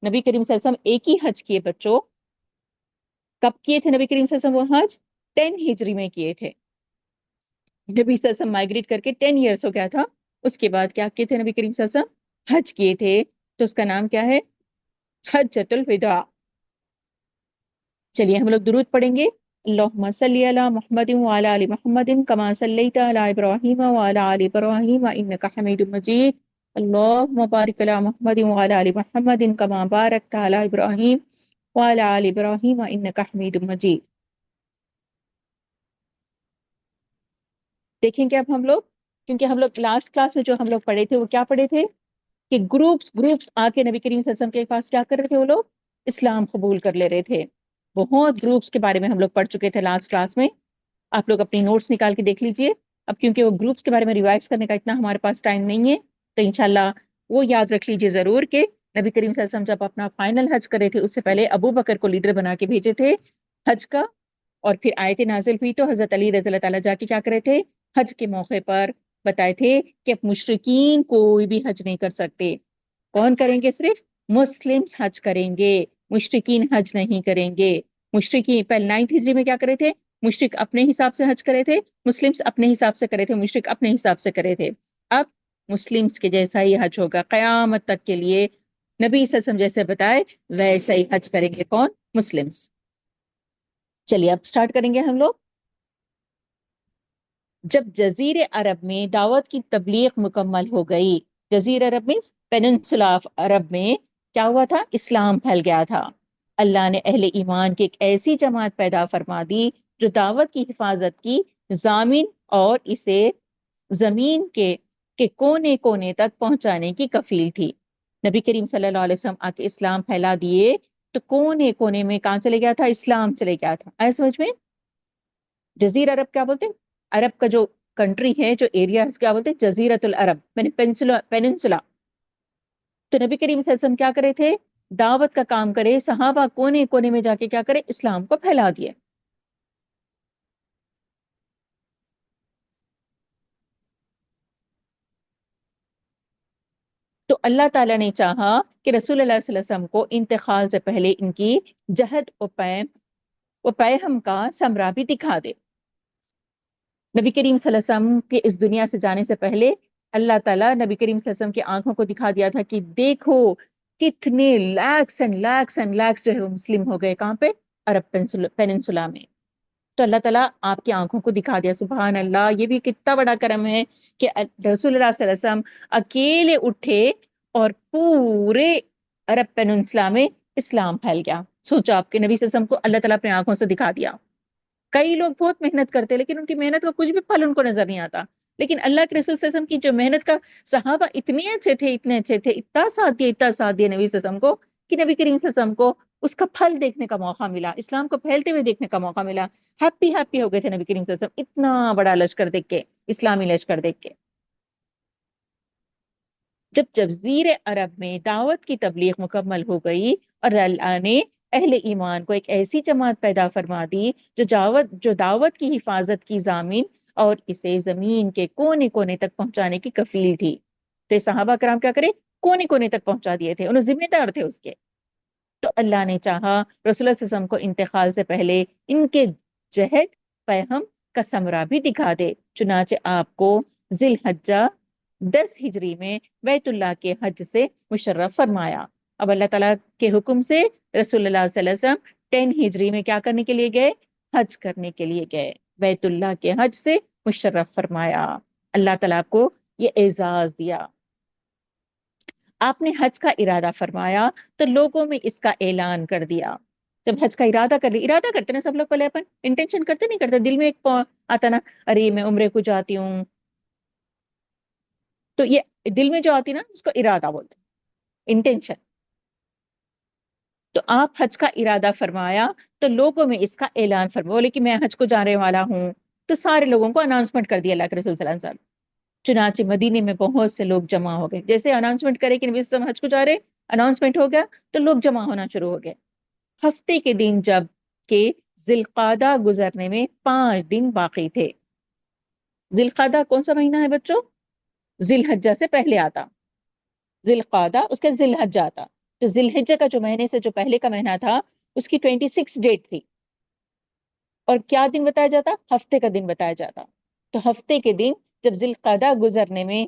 نبی کریم صلی اللہ علیہ وسلم ایک ہی حج کیے بچوں. کب کیے تھے نبی کریم صلی اللہ علیہ وسلم وہ حج؟ 10 ہجری میں کیے تھے. نبی صلی اللہ علیہ وسلم مائگریٹ کر کے 10 ایئرس ہو گیا تھا. اس کے بعد کیا کیے تھے نبی کریم صلی اللہ علیہ وسلم؟ حج کیے تھے. تو اس کا نام کیا ہے؟ حجۃ الوداع. چلیے ہم لوگ درود پڑھیں گے. اللہم صلی علی محمد وعلی آل محمد کما صلیت علی ابراہیم وعلی آل ابراہیم انک حمید مجید. اللہم بارک علی محمد وعلی آل محمد کما بارکت علی ابراہیم وعلی آل ابراہیم انک حمید مجید. دیکھیں گے اب ہم لوگ، کیونکہ ہم لوگ لاسٹ کلاس میں جو ہم لوگ پڑھے تھے وہ کیا پڑھے تھے کہ گروپس آ کے نبی کریم صلی اللہ علیہ وسلم کے پاس کیا کر رہے تھے؟ وہ لوگ اسلام قبول کر لے رہے تھے. بہت گروپس کے بارے میں ہم لوگ پڑھ چکے تھے لاسٹ کلاس میں. آپ لوگ اپنی نوٹس نکال کے دیکھ لیجئے. اب کیونکہ وہ گروپس کے بارے میں ریوائز کرنے کا اتنا ہمارے پاس ٹائم نہیں ہے، تو انشاءاللہ وہ یاد رکھ لیجئے ضرور کہ نبی کریم صلی اللہ علیہ وسلم جب اپنا فائنل حج کرے تھے، اس سے پہلے ابو بکر کو لیڈر بنا کے بھیجے تھے حج کا. اور پھر آیت نازل ہوئی تو حضرت علی رضی اللہ تعالیٰ جا کے کیا کرے تھے؟ حج کے موقع پر بتائے تھے کہ اب مشرکین کوئی بھی حج نہیں کر سکتے. کون کریں گے؟ صرف مسلمز حج کریں گے، مشرکین حج نہیں کریں گے. مشرکین پہلے 9 ہجری میں کیا کرے تھے؟ مشرک اپنے حساب سے حج کرے تھے، مسلمز اپنے حساب سے کرے تھے، مشرک اپنے حساب سے کرے تھے. اب مسلمز کے جیسا ہی حج ہوگا قیامت تک کے لیے. نبی صلی اللہ علیہ وسلم جیسے بتائے ویسا ہی حج کریں گے. کون؟ مسلمز. چلیے اب سٹارٹ کریں گے ہم لوگ. جب جزیر عرب میں دعوت کی تبلیغ مکمل ہو گئی، جزیر عرب مینس پیننسولا آف عرب میں کیا ہوا تھا؟ اسلام پھیل گیا تھا. اللہ نے اہل ایمان کی ایک ایسی جماعت پیدا فرما دی جو دعوت کی حفاظت کی ضامن اور اسے زمین کے کونے کونے تک پہنچانے کی کفیل تھی. نبی کریم صلی اللہ علیہ وسلم آ کے اسلام پھیلا دیے تو کونے کونے میں کہاں چلے گیا تھا؟ اسلام چلے گیا تھا. آئے سمجھ میں؟ جزیر عرب کیا بولتے ہیں؟ عرب کا جو کنٹری ہے، جو ایریا ہے، اس کیا بولتے ہیں؟ جزیرت العرب، یعنی پیننسولا. تو نبی کریم صلی اللہ علیہ وسلم کیا کرے تھے؟ دعوت کا کام کرے، صحابہ کونے کونے میں جا کے کیا کرے؟ اسلام کو پھیلا دیے. تو اللہ تعالیٰ نے چاہا کہ رسول اللہ صلی اللہ علیہ وسلم کو انتقال سے پہلے ان کی جہد و پیغام کا ثمرہ بھی دکھا دے. نبی کریم صلی اللہ علیہ وسلم کے اس دنیا سے جانے سے پہلے اللہ تعالیٰ نبی کریم صلی اللہ علیہ وسلم کی آنکھوں کو دکھا دیا تھا کہ دیکھو کتنے لیکس اینڈ لیکس اینڈ لیکس جو ہے وہ مسلم ہو گئے. کہاں پہ؟ عرب پیننسولا میں. تو اللہ تعالیٰ آپ کی آنکھوں کو دکھا دیا. سبحان اللہ، یہ بھی کتنا بڑا کرم ہے کہ رسول اللہ صلی اللہ علیہ وسلم اکیلے اٹھے اور پورے عرب پیننسولا میں اسلام پھیل گیا. سوچو آپ کے نبی صلی اللہ علیہ وسلم کو اللہ تعالیٰ اپنے آنکھوں سے دکھا دیا. کئی لوگ بہت محنت کرتے لیکن ان کی محنت کا کچھ بھی پھل ان کو نظر نہیں آتا. لیکن اللہ کے رسول صلی اللہ علیہ وسلم کی جو محنت کا، صحابہ اتنے اچھے تھے، اتنے اچھے تھے، اتنا ساتھ دیا، اتنا ساتھ دیا نبی صلی اللہ علیہ وسلم کو کہ نبی کریم صلی اللہ علیہ وسلم کو اس کا پھل دیکھنے کا موقع ملا، اسلام کو پھیلتے ہوئے دیکھنے کا موقع ملا. ہیپی ہیپی ہو گئے تھے نبی کریم صلی اللہ علیہ وسلم اتنا بڑا لشکر دیکھ کے، اسلامی لشکر دیکھ کے. جب جزیر عرب میں دعوت کی تبلیغ مکمل ہو گئی اور اللہ نے اہل ایمان کو ایک ایسی جماعت پیدا فرما دی جو دعوت کی حفاظت کی ضامن اور اسے زمین کے کونے کونے تک پہنچانے کی کفیل تھی. تو یہ صحابہ کرام کیا کرے؟ کونے کونے تک پہنچا دیے تھے، انہوں ذمہ دار تھے اس کے. تو اللہ نے چاہا رسول اللہ صلی اللہ علیہ وسلم کو انتقال سے پہلے ان کے جہد پیغام کا ثمرہ بھی دکھا دے. چنانچہ آپ کو ذی الحجہ 10 ہجری میں بیت اللہ کے حج سے مشرف فرمایا. اب اللہ تعالیٰ کے حکم سے رسول اللہ صلی اللہ علیہ وسلم 10 ہجری میں کیا کرنے کے لیے گئے؟ حج کرنے کے لیے گئے. بیت اللہ کے حج سے مشرف فرمایا. اللہ تعالیٰ کو یہ اعزاز دیا. آپ نے حج کا ارادہ فرمایا تو لوگوں میں اس کا اعلان کر دیا. جب حج کا ارادہ کر لیا، ارادہ کرتے نا سب لوگ پہلے، اپن انٹینشن کرتے نہیں کرتے، دل میں ایک آتا نا، ارے میں عمرے کو جاتی ہوں، تو یہ دل میں جو آتی نا اس کو ارادہ بولتے ہیں، انٹینشن. تو آپ حج کا ارادہ فرمایا تو لوگوں میں اس کا اعلان فرمایا، بولے کہ میں حج کو جانے والا ہوں. تو سارے لوگوں کو اناؤنسمنٹ کر دیا اللہ کے رسول صلی اللہ علیہ وسلم. چنانچہ مدینے میں بہت سے لوگ جمع ہو گئے. جیسے اناؤنسمنٹ کرے کہ نبی صلی اللہ علیہ وسلم حج کو جا رہے، اناؤنسمنٹ ہو گیا تو لوگ جمع ہونا شروع ہو گئے. ہفتے کے دن جب کہ ذی القعدہ گزرنے میں 5 دن باقی تھے. ذی القعدہ کون سا مہینہ ہے بچوں؟ ذی الحجہ سے پہلے آتا. ذی القعدہ اس کے ذی الحجہ آتا. تو ذی الحجہ کا جو مہینے سے جو پہلے کا مہینہ تھا اس کی 26 ڈیٹ تھی. اور کیا دن بتایا جاتا؟ ہفتے کا دن بتایا جاتا. تو ہفتے کے دن جب ذی القعدہ گزرنے میں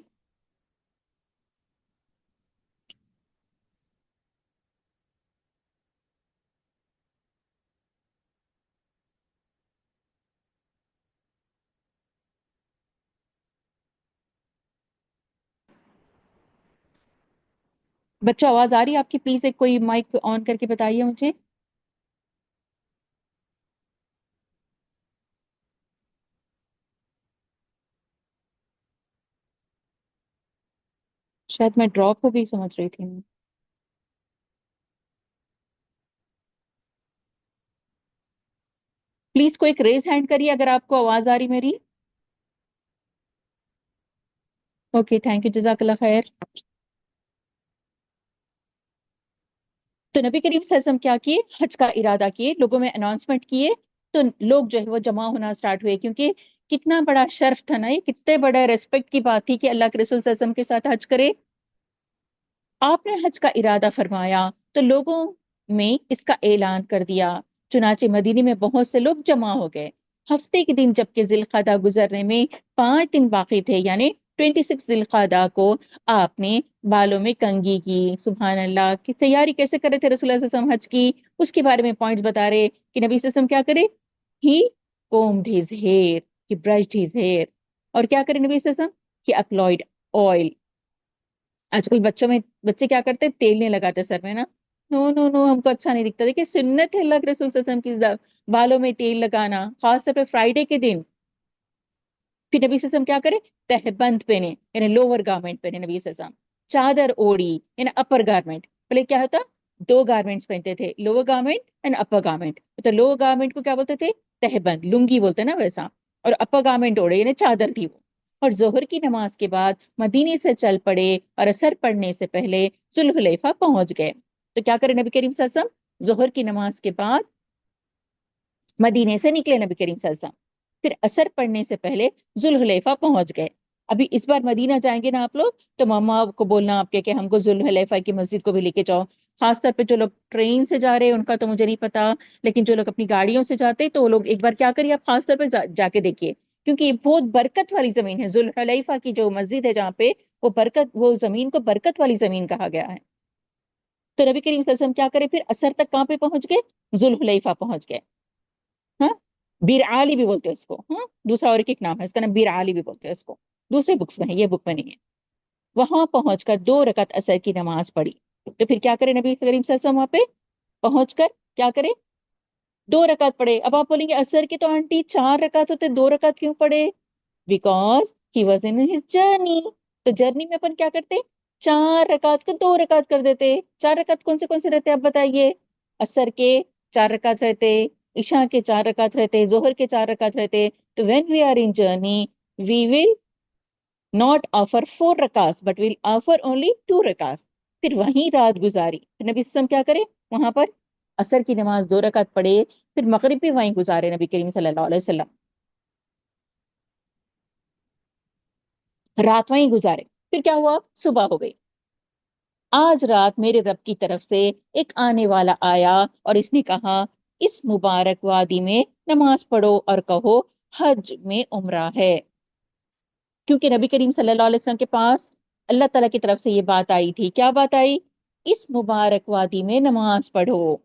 بچوں آواز آ رہی ہے آپ کی؟ پلیز ایک کوئی مائک آن کر کے بتائیے مجھے. شاید میں ڈراپ ہو گئی سمجھ رہی تھی. پلیز کوئی ایک ریز ہینڈ کریے اگر آپ کو آواز آ رہی میری. اوکے تھینک یو، جزاک اللہ خیر. تو نبی کریم صلی اللہ علیہ وسلم کیا کیے؟ حج کا ارادہ کیے، لوگوں میں اناؤنسمنٹ کیے، تو لوگ جو ہے وہ جمع ہونا سٹارٹ ہوئے، کیونکہ کتنا بڑا شرف تھا نا، یہ کتنے بڑا ریسپیکٹ کی بات تھی کہ اللہ کے رسول صلی اللہ علیہ وسلم کے ساتھ حج کرے. آپ نے حج کا ارادہ فرمایا تو لوگوں میں اس کا اعلان کر دیا، چنانچہ مدینے میں بہت سے لوگ جمع ہو گئے. ہفتے کے دن جبکہ ذی القعدہ گزرنے میں 5 دن باقی تھے، یعنی 26 ذی القعدہ کو آپ نے بالوں میں کنگھی کی. سبحان اللہ، کی تیاری کیسے کر رہے تھے رسول اللہ صلی اللہ علیہ وسلم حج کی، اس کے بارے میں پوائنٹس بتا رہے کہ نبی صلی اللہ علیہ وسلم کیا کرے. ہی combed his hair، he brushed his hair. اور کیا کرے نبی صلی اللہ علیہ وسلم؟ he applied oil. آج کل بچوں میں بچے کیا کرتے ہیں؟ تیل نہیں لگاتے سر میں نا. نو نو نو، ہم کو اچھا نہیں دکھتا. دیکھیے سنت ہے اللہ کے رسول صلی اللہ علیہ وسلم کی بالوں میں تیل لگانا، خاص طور پہ فرائیڈے کے دن. پھر نبی صلی اللہ علیہ وسلم کیا کرے؟ تہبند پہنے، یعنی لوور گارمنٹ پہنے نبی صلی اللہ علیہ وسلم. چادر اوڑی یعنی اپر گارمنٹ. پہلے کیا ہوتا؟ 2 گارمنٹس پہنتے تھے، lower garment and upper garment. تو لوور گارمنٹ کو کیا بولتے تھے؟ تہبند، لنگی بولتے ہیں نا ویسا. اور اپر گارمنٹ اوڑے یعنی چادر تھی وہ. اور ظہر کی نماز کے بعد مدینے سے چل پڑے اور اثر پڑنے سے پہلے ذوالحلیفہ پہنچ گئے. تو کیا کرے نبی کریم صلی اللہ علیہ وسلم؟ ظہر کی نماز کے بعد مدینے سے نکلے نبی کریم صلی اللہ علیہ وسلم، پھر اثر پڑنے سے پہلے ذوالحلیفہ پہنچ گئے. ابھی اس بار مدینہ جائیں گے نا آپ لوگ، تو ماما کو بولنا آپ کے کہ ہم کو ذوالحلیفہ کی مسجد کو بھی لے کے جاؤ. خاص طور پہ جو لوگ ٹرین سے جا رہے ہیں ان کا تو مجھے نہیں پتا، لیکن جو لوگ اپنی گاڑیوں سے جاتے تو وہ لوگ ایک بار کیا کریے، آپ خاص طور پہ جا کے دیکھیے، کیونکہ یہ بہت برکت والی زمین ہے. ذوالحلیفہ کی جو مسجد ہے جہاں پہ، وہ برکت، وہ زمین کو برکت والی زمین کہا گیا ہے. تو نبی کریم صلی اللہ علیہ وسلم کیا کرے؟ پھر اثر تک کہاں پہ پہنچ گئے؟ ذوالحلیفہ پہنچ گئے. ہاں، بیر عالی بھی بولتے ہیں اس کو. ہاں، دوسرا اور ایک نام ہے اس کا، نام بیر عالی بھی بولتے ہیں اس کو. دوسرے بکس میں ہے، یہ بک میں نہیں ہے. وہاں پہنچ کر 2 رکعت اثر کی نماز پڑھی. تو پھر کیا کرے نبی کریم صلی اللہ علیہ وسلم؟ وہاں پہ پہنچ کر کیا کرے؟ 2 رکعت پڑھے. اب آپ بولیں گے اثر کے تو آنٹی 4 رکعت ہوتے، 2 رکعت کیوں پڑھے؟ Because he was in his journey. تو جرنی میں اپن کیا کرتے؟ 4 رکعت کو 2 رکعت کر دیتے. 4 رکعت کون سے رہتے آپ بتائیے؟ اثر کے 4 رکعت رہتے، عشاء کے 4 رکعت رہتے، ظہر کے 4 رکعت رہتے. تو when we are in journey we will not offer 4 rakats but will offer only 2 rakats. پھر وہیں رات گزاری. پھر نبی صلی اللہ علیہ وسلم کیا کرے؟ وہاں پر عصر کی نماز 2 رکعت پڑھے، پھر مغرب بھی وہیں گزارے نبی کریم صلی اللہ علیہ وسلم، رات وہیں گزارے. پھر کیا ہوا؟ صبح ہو گئی. آج رات میرے رب کی طرف سے ایک آنے والا آیا اور اس نے کہا اس مبارک وادی میں نماز پڑھو اور کہو حج میں عمرہ ہے. کیونکہ نبی کریم صلی اللہ علیہ وسلم کے پاس اللہ تعالیٰ کی طرف سے یہ بات آئی تھی. کیا بات آئی؟ اس مبارک وادی میں نماز پڑھو.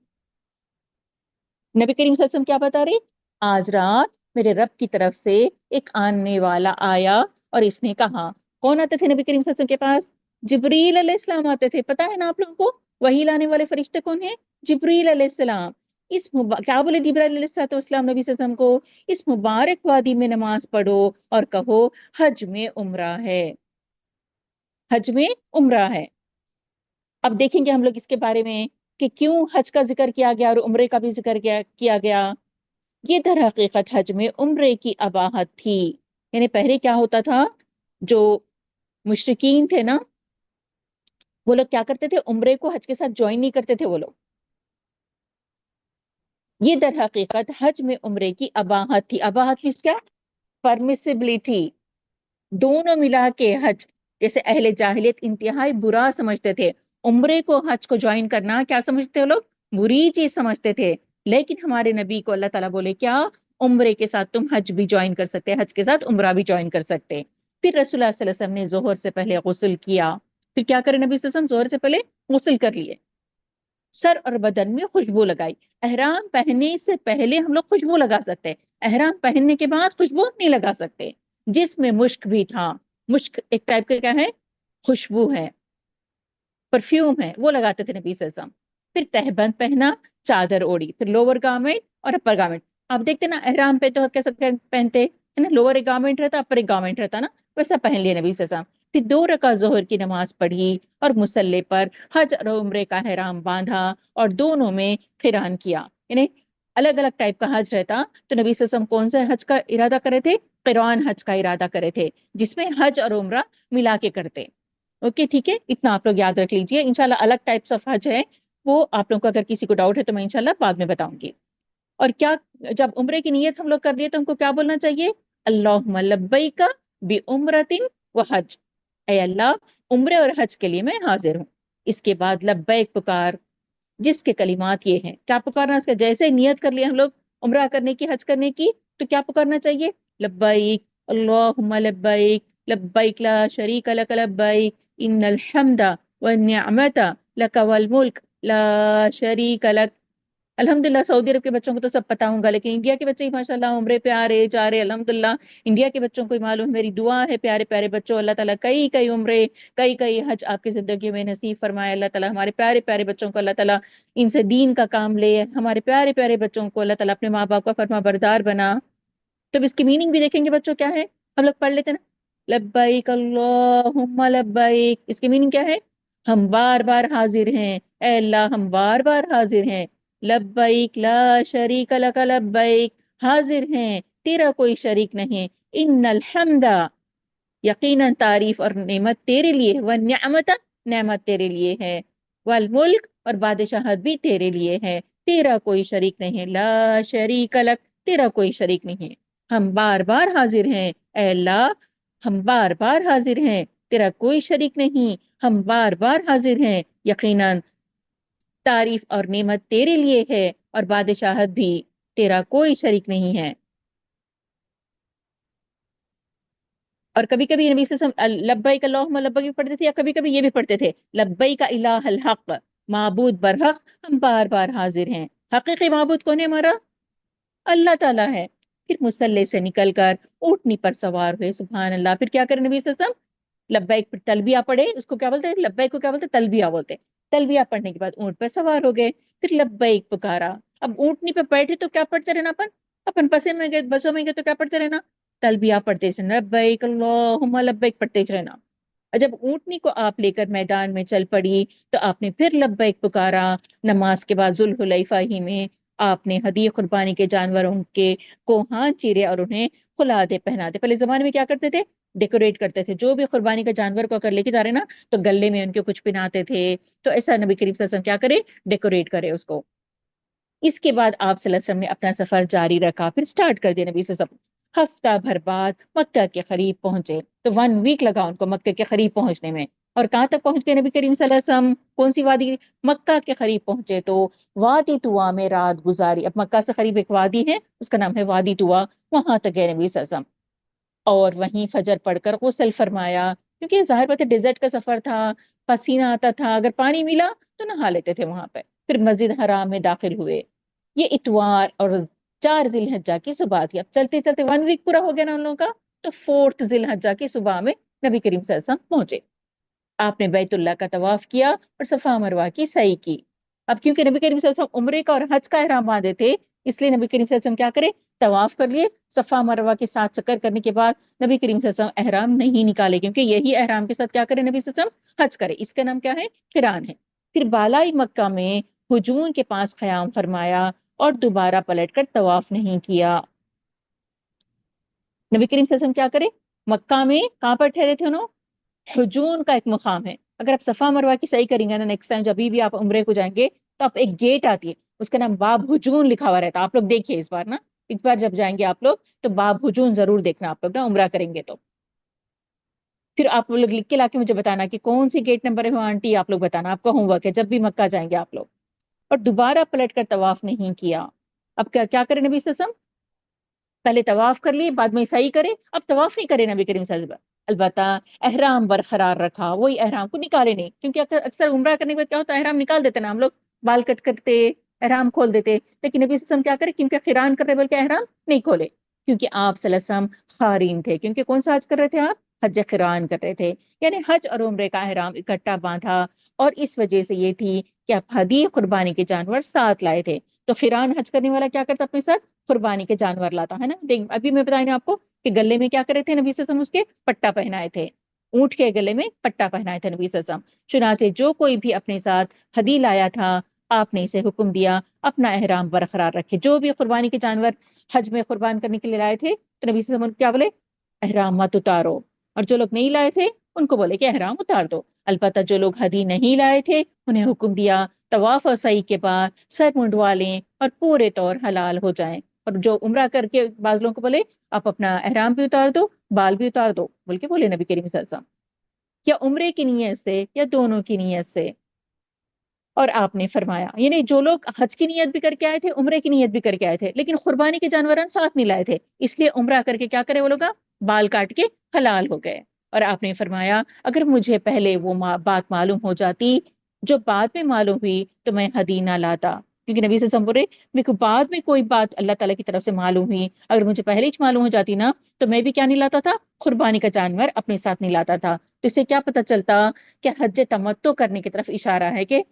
نبی کریم صلی اللہ علیہ وسلم کیا بتا رہے؟ آج رات میرے رب کی طرف سے ایک آنے والا آیا اور اس نے کہا. کون آتے تھے نبی کریم صلی اللہ علیہ وسلم کے پاس؟ جبریل علیہ السلام آتے تھے. پتا ہے نا آپ لوگوں کو وحی لانے والے فرشتے کون ہیں؟ جبریل علیہ السلام. کیا بولے جبریل علیہ السلام نبی صلی اللہ علیہ وسلم کو؟ اس مبارک وادی میں نماز پڑھو اور کہو حج میں عمرہ ہے، حج میں عمرہ ہے. اب دیکھیں گے ہم لوگ اس کے بارے میں کہ کیوں حج کا ذکر کیا گیا اور عمرے کا بھی ذکر کیا گیا. یہ در حقیقت حج میں عمرے کی اباحت تھی. یعنی پہلے کیا ہوتا تھا، جو مشرکین تھے نا، وہ لوگ کیا کرتے تھے؟ عمرے کو حج کے ساتھ جوائن نہیں کرتے تھے وہ لوگ. یہ در حقیقت حج میں عمرے کی اباحت تھی. اباحت مینس کیا؟ پرمیسیبلٹی. دونوں ملا کے حج، جیسے اہل جاہلیت انتہائی برا سمجھتے تھے عمرے کو، حج کو جوائن کرنا کیا سمجھتے ہیں لوگ؟ بری چیز سمجھتے تھے. لیکن ہمارے نبی کو اللہ تعالیٰ بولے کیا؟ عمرے کے ساتھ تم حج بھی جوائن کر سکتے، حج کے ساتھ عمرہ بھی جوائن کر سکتے۔ پھر رسول اللہ صلی اللہ علیہ وسلم نے ظہر سے پہلے غسل کیا، پھر کیا کرے نبی صلی اللہ علیہ وسلم، ظہر سے پہلے غسل کر لیے، سر اور بدن میں خوشبو لگائی۔ احرام پہننے سے پہلے ہم لوگ خوشبو لگا سکتے ہیں، احرام پہننے کے بعد خوشبو نہیں لگا سکتے۔ جس میں مشک بھی تھا، مشک ایک ٹائپ کا کیا ہے، خوشبو ہے، پرفیوم ہے، وہ لگاتے تھے نبی صلی اللہ علیہ وسلم۔ پھر تہبند پہنا، چادر اوڑی، پھر لوور گارمنٹ اور اپر گارمنٹ۔ آپ دیکھتے نا احرام پہ تو کیسا پہنتے ہے نا، لوور ایک گارمنٹ رہتا، اپر ایک گارمنٹ رہتا نا، ویسا پہن لیا نبی صلی اللہ علیہ وسلم۔ پھر 2 رکعت ظہر کی نماز پڑھی اور مصلی پر حج اور عمرے کا احرام باندھا اور دونوں میں قران کیا، یعنی الگ الگ ٹائپ کا حج رہتا تو نبی صلی اللہ علیہ وسلم کون سے حج کا ارادہ کرے تھے، قران حج کا ارادہ کرے تھے، جس میں حج اور عمرہ ملا کے کرتے۔ اوکے ٹھیک ہے، اتنا آپ لوگ یاد رکھ لیجئے۔ انشاءاللہ الگ ٹائپس آف حج ہے، وہ آپ لوگوں کو اگر کسی کو ڈاؤٹ ہے تو میں انشاءاللہ بعد میں بتاؤں گی۔ اور کیا جب عمرے کی نیت ہم لوگ کر لیے تو ہم کو کیا بولنا چاہیے، اللہم لبیک بعمرۃ وحج، اے اللہ عمرے اور حج کے لیے میں حاضر ہوں۔ اس کے بعد لبیک پکار، جس کے کلمات یہ ہیں، کیا پکارنا، اس کا جیسے نیت کر لیا ہم لوگ عمرہ کرنے کی، حج کرنے کی، تو کیا پکارنا چاہیے، لبیک اللہم لبیک، لبیک لا شریک لک لبیک، ان الحمد والنعمت لک والملک لا شریک لک۔ الحمدللہ سعودی عرب کے بچوں کو تو سب پتا ہوں گا، لیکن انڈیا کے بچے ہی ماشاءاللہ عمرے پہ آ رہے جا رہے، الحمدللہ انڈیا کے بچوں کو ہی معلوم۔ میری دعا ہے پیارے پیارے بچوں، اللہ تعالیٰ کئی کئی عمرے کئی کئی حج آپ کی زندگی میں نصیب فرمائے، اللہ تعالیٰ ہمارے پیارے پیارے بچوں کو اللہ تعالیٰ ان سے دین کا کام لے، ہمارے پیارے پیارے بچوں کو اللہ تعالیٰ اپنے ماں باپ کا فرما بردار بنا۔ تو اب اس کی میننگ بھی دیکھیں گے بچوں کیا ہے، ہم لوگ پڑھ لیتے نا، لبیک اللہم لبیک، اس کی میننگ کیا ہے، ہم بار بار حاضر ہیں، اے اللہ ہم بار بار حاضر ہیں، لبیک لا شریک لک لبیک، حاضر ہیں تیرا کوئی شریک نہیں، ان الحمد یقیناً تعریف اور نعمت تیرے لیے، والنعمت نعمت تیرے لیے ہے، والملک اور بادشاہت بھی تیرے لیے ہے، تیرا کوئی شریک نہیں ہے، لا شریک لک تیرا کوئی شریک نہیں ہے، ہم بار بار حاضر ہیں، اے اللہ ہم بار بار حاضر ہیں، تیرا کوئی شریک نہیں، ہم بار بار حاضر ہیں، یقیناً تعریف اور نعمت تیرے لیے ہے اور بادشاہت بھی، تیرا کوئی شریک نہیں ہے۔ اور کبھی کبھی نبی صلی اللہ علیہ وسلم لبیک اللہم لبیک بھی پڑھتے تھے، یا کبھی کبھی یہ بھی پڑھتے تھے، لبیک الہ الحق، معبود برحق ہم بار بار حاضر ہیں۔ حقیقی معبود کون ہے ہمارا، اللہ تعالیٰ ہے۔ پھر مصلی سے نکل کر اونٹنی پر سوار ہوئے، سبحان اللہ۔ پھر کیا کرے نبی صلی اللہ علیہ وسلم، لبیک پر تلبیہ پڑھے، اس کو کیا بولتے ہیں، لبیک کو کیا بولتے ہیں، تلبیہ بولتے ہیں۔ تلبیہ پڑھنے کے بعد اونٹ پہ سوار ہو گئے، پھر لبیک پکارا۔ اب اونٹنی پہ بیٹھے تو کیا پڑھتے رہنا، اپن بسیں میں گئے، بسوں میں گئے تو کیا پڑھتے رہنا، تلبیہ پڑھتے رہنا، لبیک اللہم لبیک پڑھتے رہنا۔ اور جب اونٹنی کو آپ لے کر میدان میں چل پڑی تو آپ نے پھر لبیک پکارا۔ نماز کے بعد ذوالحلیفہ ہی میں آپ نے ہدیہ قربانی کے جانوروں کے کو ہاتھ چیرے اور انہیں خلادے پہناتے۔ پہلے زمانے میں کیا کرتے تھے، ڈیکوریٹ کرتے تھے، جو بھی قربانی کا جانور کو اگر لے کے جا رہے نا تو گلے میں ان کے کچھ پہناتے تھے، تو ایسا نبی کریم صلی اللہ علیہ وسلم کیا کرے، ڈیکوریٹ کرے اس کو۔ اس کے بعد آپ صلی اللہ علیہ وسلم نے اپنا سفر جاری رکھا، پھر سٹارٹ کر دیا نبی صلی اللہ علیہ وسلم۔ ہفتہ بھر بعد مکہ کے قریب پہنچے، تو 1 ویک لگا ان کو مکہ کے قریب پہنچنے میں۔ اور کہاں تک پہنچ گئے نبی کریم صلی اللہ علیہ وسلم، کون سی وادی، مکہ کے قریب پہنچے تو وادی طوا میں رات گزاری۔ اب مکہ سے قریب ایک وادی ہے، اس کا نام ہے وادی طوا، وہاں تک گئے نبی صلی اللہ علیہ وسلم، اور وہیں فجر پڑھ کر غسل فرمایا، کیونکہ ظاہر بات ہے ڈیزرٹ کا سفر تھا، پسینہ آتا تھا، اگر پانی ملا تو نہا لیتے تھے وہاں پہ۔ پھر مسجد حرام میں داخل ہوئے، یہ اتوار اور 4 ذی الحجہ کی صبح تھی۔ اب چلتے چلتے 1 ویک پورا ہو گیا نا ان لوگوں کا، تو 4 ذی الحجہ کی صبح میں نبی کریم صلی اللہ علیہ وسلم پہنچے۔ آپ نے بیت اللہ کا طواف کیا اور صفا مروہ کی سعی کی۔ اب کیونکہ نبی کریم صلی اللہ علیہ وسلم عمرے کا اور حج کا احرام باندھے تھے، اس لیے نبی کریم صلی اللہ علیہ وسلم کیا کرے، طواف کر لیے، صفا مروہ کے ساتھ چکر کرنے کے بعد نبی کریم صلی اللہ علیہ وسلم احرام نہیں نکالے، کیونکہ یہی احرام کے ساتھ کیا کرے نبی صلی اللہ علیہ وسلم، حج کرے، اس کا نام کیا ہے، قران ہے۔ پھر بالائی مکہ میں ہجون کے پاس قیام فرمایا اور دوبارہ پلٹ کر طواف نہیں کیا۔ نبی کریم صلی اللہ علیہ وسلم کیا کرے، مکہ میں کہاں پر ٹھہرے تھے انہوں، حجون کا ایک مقام ہے۔ اگر آپ صفا مروہ کی صحیح کریں گے نا نیکسٹ ٹائم جب بھی آپ عمرے کو جائیں گے تو آپ ایک گیٹ آتی ہے، اس کا نام باب حجون لکھا ہوا رہتا ہے، آپ لوگ دیکھیے اس بار نا، اس بار جب جائیں گے آپ لوگ تو باب حجون ضرور دیکھنا آپ لوگ نا، عمرہ کریں گے تو۔ پھر آپ لوگ لکھ کے لا کے مجھے بتانا کہ کون سی گیٹ نمبر ہے وہ آنٹی، آپ لوگ بتانا، آپ کا ہوم ورک ہے جب بھی مکہ جائیں گے آپ لوگ۔ اور دوبارہ پلٹ کر طواف نہیں کیا۔ اب کیا کرے نبی صلی اللہ علیہ وسلم، پہلے طواف کر لیے، بعد میں سعی کرے، اب طواف نہیں کرے نبی کریم صلی اللہ علیہ وسلم، البتہ احرام برقرار رکھا، وہی احرام کو نکالے نہیں، کیونکہ اکثر عمرہ کرنے کے بعد کیا ہوتا ہے، احرام نکال دیتے نا ہم لوگ، بال کٹ کرتے، احرام کھول دیتے، لیکن نبی صلی اللہ علیہ وسلم کیا کرے، کیونکہ قران کر رہے بلکہ احرام نہیں کھولے، کیونکہ آپ صلی اللہ علیہ وسلم قارین تھے، کیونکہ کون سا حج کر رہے تھے آپ، حج قران کر رہے تھے، یعنی حج اور عمرے کا احرام اکٹھا باندھا، اور اس وجہ سے یہ تھی کہ آپ ہدی قربانی کے جانور ساتھ لائے تھے، تو قران حج کرنے والا کیا کرتا اپنے ساتھ، قربانی کے جانور لاتا ہے نا، ابھی میں بتائی نا آپ کو کہ گلے میں کیا کرے تھے نبی صلی اللہ علیہ وسلم، اس کے پٹا پہنائے تھے، اونٹ کے گلے میں پٹا پہنائے تھے نبی صلی اللہ علیہ وسلم، چنانچہ جو کوئی بھی اپنے ساتھ ہدی لایا تھا، آپ نے اسے حکم دیا اپنا احرام برقرار رکھے، جو بھی قربانی کے جانور حج میں قربان کرنے کے لیے لائے تھے تو نبی صلی اللہ علیہ وسلم کیا بولے، احرام مت اتارو، اور جو لوگ نہیں لائے تھے ان کو بولے کہ احرام اتار دو، البتہ جو لوگ ہدی نہیں لائے تھے انہیں حکم دیا طواف اور سعی کے بعد سر منڈوا لیں اور پورے طور حلال ہو جائیں، اور جو عمرہ کر کے بعض لوگوں کو بولے آپ اپنا احرام بھی اتار دو، بال بھی اتار دو، بول کے بولے نبی کریم صلی اللہ علیہ وسلم، یا عمرے کی نیت سے یا دونوں کی نیت سے، اور آپ نے فرمایا یعنی جو لوگ حج کی نیت بھی کر کے آئے تھے، عمرے کی نیت بھی کر کے آئے تھے، لیکن قربانی کے جانوران ساتھ نہیں لائے تھے، اس لیے عمرہ کر کے کیا کرے وہ لوگ، بال کاٹ کے حلال ہو گئے، اور آپ نے فرمایا اگر مجھے پہلے وہ بات معلوم ہو جاتی جو بعد میں معلوم ہوئی تو میں ہدی نہ لاتا، کیونکہ نبی صلی اللہ علیہ وسلم بول رہے میرے کو بعد میں کوئی بات اللہ تعالیٰ کی طرف سے معلوم ہوئی، اگر مجھے پہلے ہی معلوم ہو جاتی نا تو میں بھی کیا نہیں لاتا تھا، قربانی کا جانور اپنے ساتھ نہیں لاتا تھا، تو اس سے کیا پتہ چلتا کہ حج تمتع کرنے کی طرف اشارہ ہے، کہ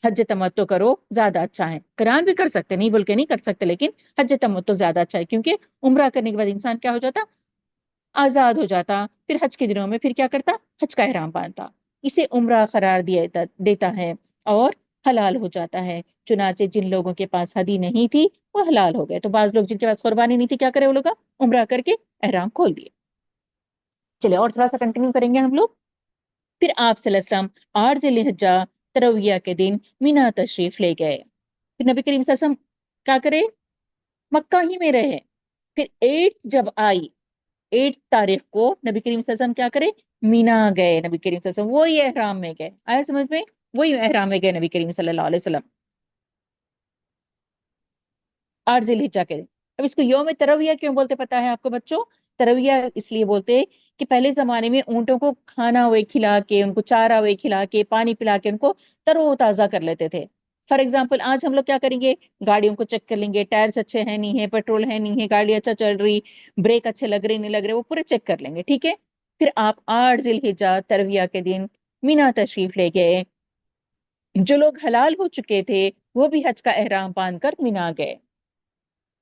حج تمتع کرو زیادہ اچھا ہے، قران بھی کر سکتے، نہیں بول کے نہیں کر سکتے، لیکن حج تمتع زیادہ اچھا ہے، کیونکہ عمرہ کرنے کے بعد انسان کیا ہو جاتا، آزاد ہو جاتا، پھر حج کے دنوں میں پھر کیا کرتا، حج کا احرام باندھتا، اسے عمرہ قرار دیتا ہے اور حلال ہو جاتا ہے، چنانچہ جن لوگوں کے پاس ہدی نہیں تھی وہ حلال ہو گئے، تو بعض لوگ جن کے پاس قربانی نہیں تھی کیا کرے وہ لوگ، عمرہ کر کے احرام کھول دیے۔ چلے اور تھوڑا سا کنٹینیو کریں گے ہم لوگ، پھر آپ صلی اللہ علیہ وسلم 8 ذی الحجہ ترویہ کے دن مینا تشریف لے گئے، پھر نبی کریم صلی اللہ علیہ وسلم کیا کرے، مکہ ہی میں رہے، پھر 8 جب آئی، 8 تاریخ کو نبی کریم صلی اللہ علیہ وسلم کیا کرے، مینا گئے، نبی کریم صلی اللہ علیہ وسلم وہی احرام میں گئے، آیا سمجھ میں، وہی احرام میں گئے نبی کریم صلی اللہ علیہ وسلم 8 ذی الحجہ کے دن۔ اب اس کو یوم ترویہ کیوں بولتے پتا ہے آپ کو بچوں، ترویہ اس لیے بولتے کہ پہلے زمانے میں اونٹوں کو کھانا ہوئے کھلا کے، ان کو چارہ ہوئے کھلا کے، پانی پلا کے ان کو ترو و تازہ کر لیتے تھے، فار ایگزامپل آج ہم لوگ کیا کریں گے، گاڑیوں کو چیک کر لیں گے، ٹائرز اچھے ہیں نہیں ہے، پیٹرول ہے نہیں ہے، گاڑی اچھا چل رہی، بریک اچھے لگ رہے نہیں لگ رہے، وہ پورے چیک کر لیں گے، ٹھیک ہے، پھر آپ 8 ذی الحجہ ترویہ کے دن مینا تشریف لے گئے، جو لوگ حلال ہو چکے تھے وہ بھی حج کا احرام باندھ کر مینا گئے،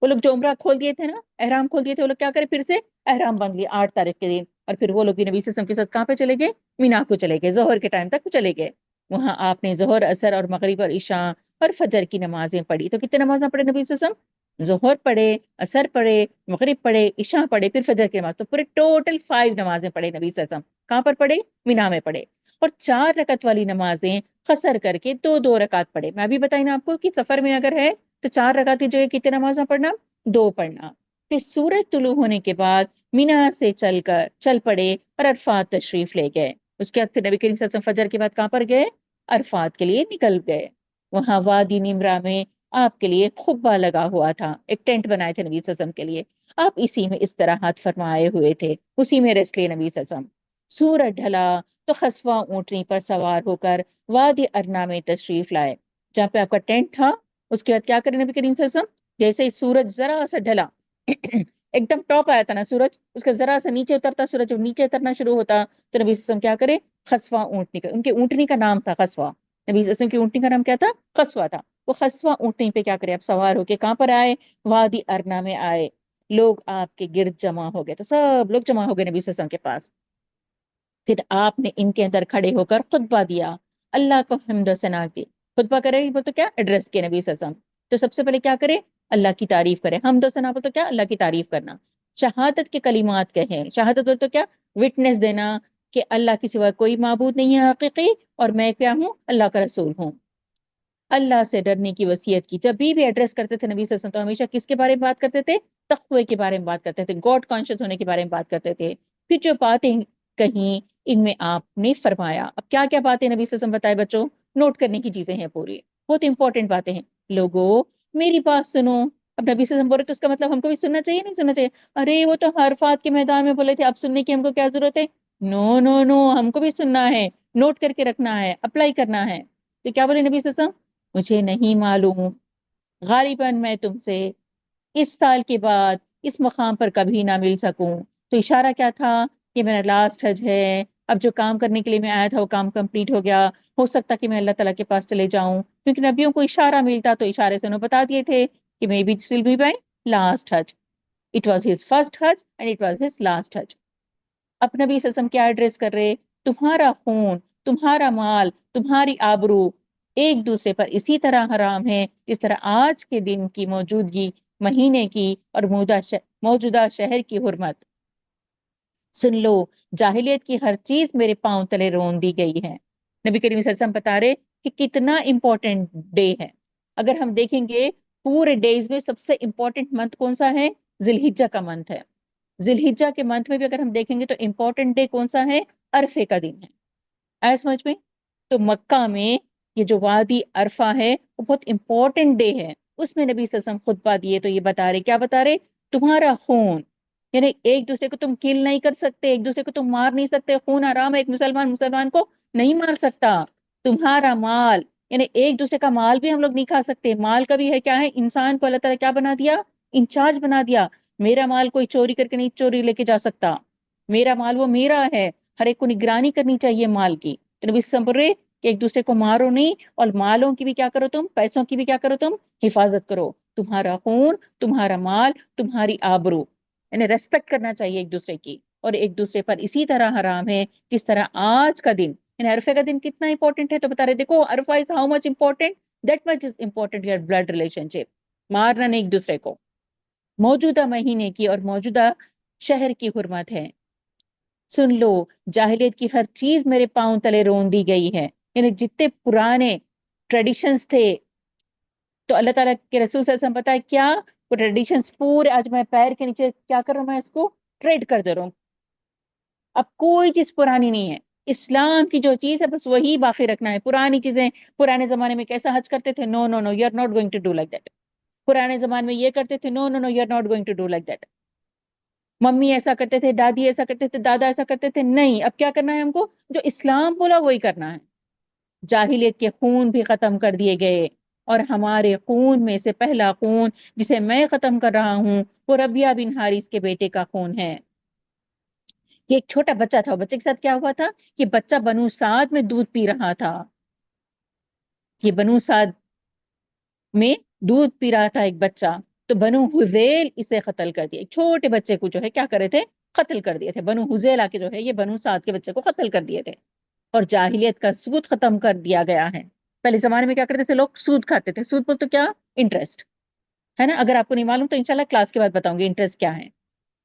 وہ لوگ جو عمرہ کھول دیے تھے نا، احرام کھول دیے تھے، وہ لوگ کیا کرے پھر سے احرام باندھ لیے 8 تاریخ کے دن، اور پھر وہ لوگ بھی نبی صلی اللہ علیہ وسلم کے ساتھ کہاں پہ چلے گئے، مینا کو چلے گئے، ظہر کے ٹائم تک چلے گئے، وہاں آپ نے ظہر، عصر اور مغرب اور عشاء اور فجر کی نمازیں پڑھی، تو کتنے نمازیں پڑھے نبی صلی اللہ علیہ وسلم، ظہر پڑھے، عصر پڑھے، مغرب پڑھے، عشاء پڑھے، پھر فجر کی نماز، تو پورے ٹوٹل 5 نمازیں پڑھے نبی صلی اللہ علیہ وسلم، کہاں پر پڑھے، مینا میں پڑھے، اور 4 رکعت والی نمازیں قصر کر کے 2 رکعت پڑھے، میں ابھی بتائی نا آپ کو کہ سفر میں اگر ہے تو 4 رکعت کی جگہ کتنے نمازیں پڑھنا، 2 پڑھنا، پھر سورج طلوع ہونے کے بعد مینا سے چل پڑے اور عرفات تشریف لے گئے، اس کے بعد پھر نبی کریم صلی اللہ علیہ وسلم فجر کے بعد کہاں پر گئے، عرفات کے لیے نکل گئے، وہاں وادی نمرہ میں آپ کے لیے خبہ لگا ہوا تھا، ایک ٹینٹ بنائے تھے نبی صلی اللہ علیہ وسلم کے لیے، آپ اسی میں استراحت فرمائے ہوئے تھے، اسی میں ریسٹ لیے نبی صلی اللہ علیہ وسلم، سورج ڈھلا تو خصفہ اونٹنی پر سوار ہو کر وادی ارنا میں تشریف لائے، جہاں پہ آپ کا ٹینٹ تھا، اس کے بعد کیا کرے نبی کریم صلی اللہ علیہ وسلم، جیسے ہی سورج ذرا سا ڈھلا ایک دم ٹاپ آیا تھا نا سورج، اس کا ذرا سا نیچے اترتا سورج، جب نیچے اترنا شروع ہوتا تو نبی صلی اللہ علیہ وسلم کیا کرے، خصفہ اونٹنی کا، ان کے اونٹنی کا نام تھا خصفہ، نبی صلی اللہ علیہ وسلم کی اونٹنی کا نام کیا تھا، خصفہ تھا، وہ خصفہ اونٹنی پہ کیا کرے، آپ سوار ہو کے کہاں پر آئے، وادی ارنا میں آئے، لوگ آپ کے گرد جمع ہو گئے، تو سب لوگ جمع ہو گئے نبی صلی اللہ علیہ وسلم کے پاس، پھر آپ نے ان کے اندر کھڑے ہو کر خطبہ دیا، اللہ کو حمد و ثنا کی، خطبہ کرے بول تو کیا ایڈریس کے نبی صلی اللہ علیہ وسلم، تو سب سے پہلے کیا کرے، اللہ کی تعریف کرے، حمد و ثنا بول تو کیا اللہ کی تعریف کرنا، شہادت کے کلمات کہیں، شہادت بول تو کیا وٹنس دینا کہ اللہ کے سوا کوئی معبود نہیں ہے حقیقی، اور میں کیا ہوں، اللہ کا رسول ہوں، اللہ سے ڈرنے کی وصیت کی، جب بھی ایڈریس کرتے تھے نبی صلی اللہ علیہ وسلم تو ہمیشہ کس کے بارے میں بات کرتے تھے، تقوی کے بارے میں بات کرتے تھے، گاڈ کانشیس ہونے کے بارے میں بات کرتے تھے، پھر جو باتیں کہیں ان میں آپ نے فرمایا، اب کیا کیا باتیں نبی صلی اللہ علیہ وسلم بتائے بچوں، نوٹ کرنے کی چیزیں ہیں پوری، بہت امپورٹنٹ باتیں ہیں، لوگوں میری بات سنو، اب نبی سے ہم بول رہے تو اس کا مطلب ہم کو بھی سننا چاہیے نہیں سننا چاہیے؟ ارے وہ تو عرفات کے میدان میں بولے تھے، اب سننے کی ہم کو کیا ضرورت ہے؟ نو نو نو، ہم کو بھی سننا ہے، نوٹ کر کے رکھنا ہے، اپلائی کرنا ہے۔ تو کیا بولے نبی صلی اللہ علیہ وسلم؟ مجھے نہیں معلوم، غالباً میں تم سے اس سال کے بعد اس مقام پر کبھی نہ مل سکوں۔ تو اشارہ کیا تھا؟ کہ میرا لاسٹ حج ہے، اب جو کام کرنے کے لیے میں آیا تھا وہ کام کمپلیٹ ہو گیا، ہو سکتا کہ میں اللہ تعالیٰ کے پاس چلے جاؤں، کیونکہ نبیوں کو اشارہ ملتا تو اشارے سے انہوں بتا دیے تھے کہ may be still be by last Hajj. It was his first Hajj and it was his last Hajj. اب نبی صلی اللہ علیہ وسلم کیا ایڈریس کر رہے؟ تمہارا خون، تمہارا مال، تمہاری آبرو ایک دوسرے پر اسی طرح حرام ہے جس طرح آج کے دن کی موجودگی، مہینے کی اور موجودہ شہر کی حرمت۔ سن لو، جاہلیت کی ہر چیز میرے پاؤں تلے رون دی گئی ہے۔ نبی کریم صلی اللہ علیہ وسلم بتا رہے کہ کتنا امپورٹنٹ ڈے ہے۔ اگر ہم دیکھیں گے پورے ڈیز میں سب سے امپورٹنٹ منتھ کون سا ہے؟ ذی الحجہ کا منتھ ہے۔ ذی الحجہ کے منتھ میں بھی اگر ہم دیکھیں گے تو امپورٹنٹ ڈے کون سا ہے؟ عرفے کا دن ہے۔ آیا سمجھ میں؟ تو مکہ میں یہ جو وادی عرفہ ہے وہ بہت امپورٹنٹ ڈے ہے، اس میں نبی صلی اللہ علیہ وسلم خطبہ دیے تو یہ بتا رہے، کیا بتا رہے؟ تمہارا خون، یعنی ایک دوسرے کو تم کل نہیں کر سکتے، ایک دوسرے کو تم مار نہیں سکتے، خون حرام ہے، ایک مسلمان مسلمان کو نہیں مار سکتا۔ تمہارا مال، یعنی ایک دوسرے کا مال بھی ہم لوگ نہیں کھا سکتے۔ مال کا بھی ہے کیا ہے؟ انسان کو اللہ تعالیٰ کیا بنا دیا؟ انچارج بنا دیا۔ میرا مال کوئی چوری کر کے نہیں چوری لے کے جا سکتا، میرا مال وہ میرا ہے، ہر ایک کو نگرانی کرنی چاہیے مال کی۔ تو نبی صلی اللہ علیہ وسلم بول رہے کہ ایک دوسرے کو مارو نہیں، اور مالوں کی بھی کیا کرو تم، پیسوں کی بھی کیا کرو تم، حفاظت کرو۔ تمہارا خون، تمہارا مال، تمہاری آبرو، یعنی ریسپیکٹ کرنا چاہیے ایک دوسرے کی، اور ایک دوسرے پر اسی طرح حرام ہے جس طرح آج کا دن، یعنی عرفے کا دن کتنا امپورٹنٹ ہے تو بتا رہے دیکھو Arafah is how much important, that much is important your blood relationship, مارنا نہیں ایک دوسرے کو۔ موجودہ مہینے کی اور موجودہ شہر کی حرمت ہے۔ سن لو، جاہلیت کی ہر چیز میرے پاؤں تلے رون دی گئی ہے، یعنی جتنے پرانے ٹریڈیشنز تھے تو اللہ تعالیٰ کے رسول صلی اللہ علیہ وسلم پتا ہے کیا، وہ ٹریڈیشنز پورے آج میں پیر کے نیچے کیا کر رہا ہوں، میں اس کو ٹریڈ کر دے رہا ہوں۔ اب کوئی چیز پرانی نہیں ہے، اسلام کی جو چیز ہے بس وہی باقی رکھنا ہے۔ پرانی چیزیں، پرانے زمانے میں کیسا حج کرتے تھے، no no no, you are not going to do like that. پرانے زمانے میں یہ کرتے تھے، no no no, you are not going to do like that. Mummy ایسا کرتے تھے، دادی ایسا کرتے تھے، دادا ایسا کرتے تھے، نہیں، اب کیا کرنا ہے ہم کو؟ جو اسلام بولا وہی کرنا ہے۔ جاہلیت کے خون بھی ختم کر دیے گئے، اور ہمارے خون میں سے پہلا خون جسے میں ختم کر رہا ہوں وہ ربیہ بن حارث کے بیٹے کا خون ہے۔ یہ ایک چھوٹا بچہ تھا، بچے کے ساتھ کیا ہوا تھا؟ کہ بچہ بنو سعد میں دودھ پی رہا تھا، یہ بنو سعد میں دودھ پی رہا تھا ایک بچہ، تو بنو حذیل اسے قتل کر دیا، ایک چھوٹے بچے کو جو ہے کیا کرے تھے؟ قتل کر دیے تھے۔ بنو حذیل آ کے جو ہے یہ بنو سعد کے بچے کو قتل کر دیے تھے، اور جاہلیت کا سود ختم کر دیا گیا ہے۔ پہلے زمانے میں کیا کرتے تھے لوگ؟ سود کھاتے تھے۔ سود بول تو کیا؟ انٹرسٹ ہے نا، اگر آپ کو نہیں معلوم تو انشاءاللہ کلاس کے بعد بتاؤں گی انٹرسٹ کیا ہے۔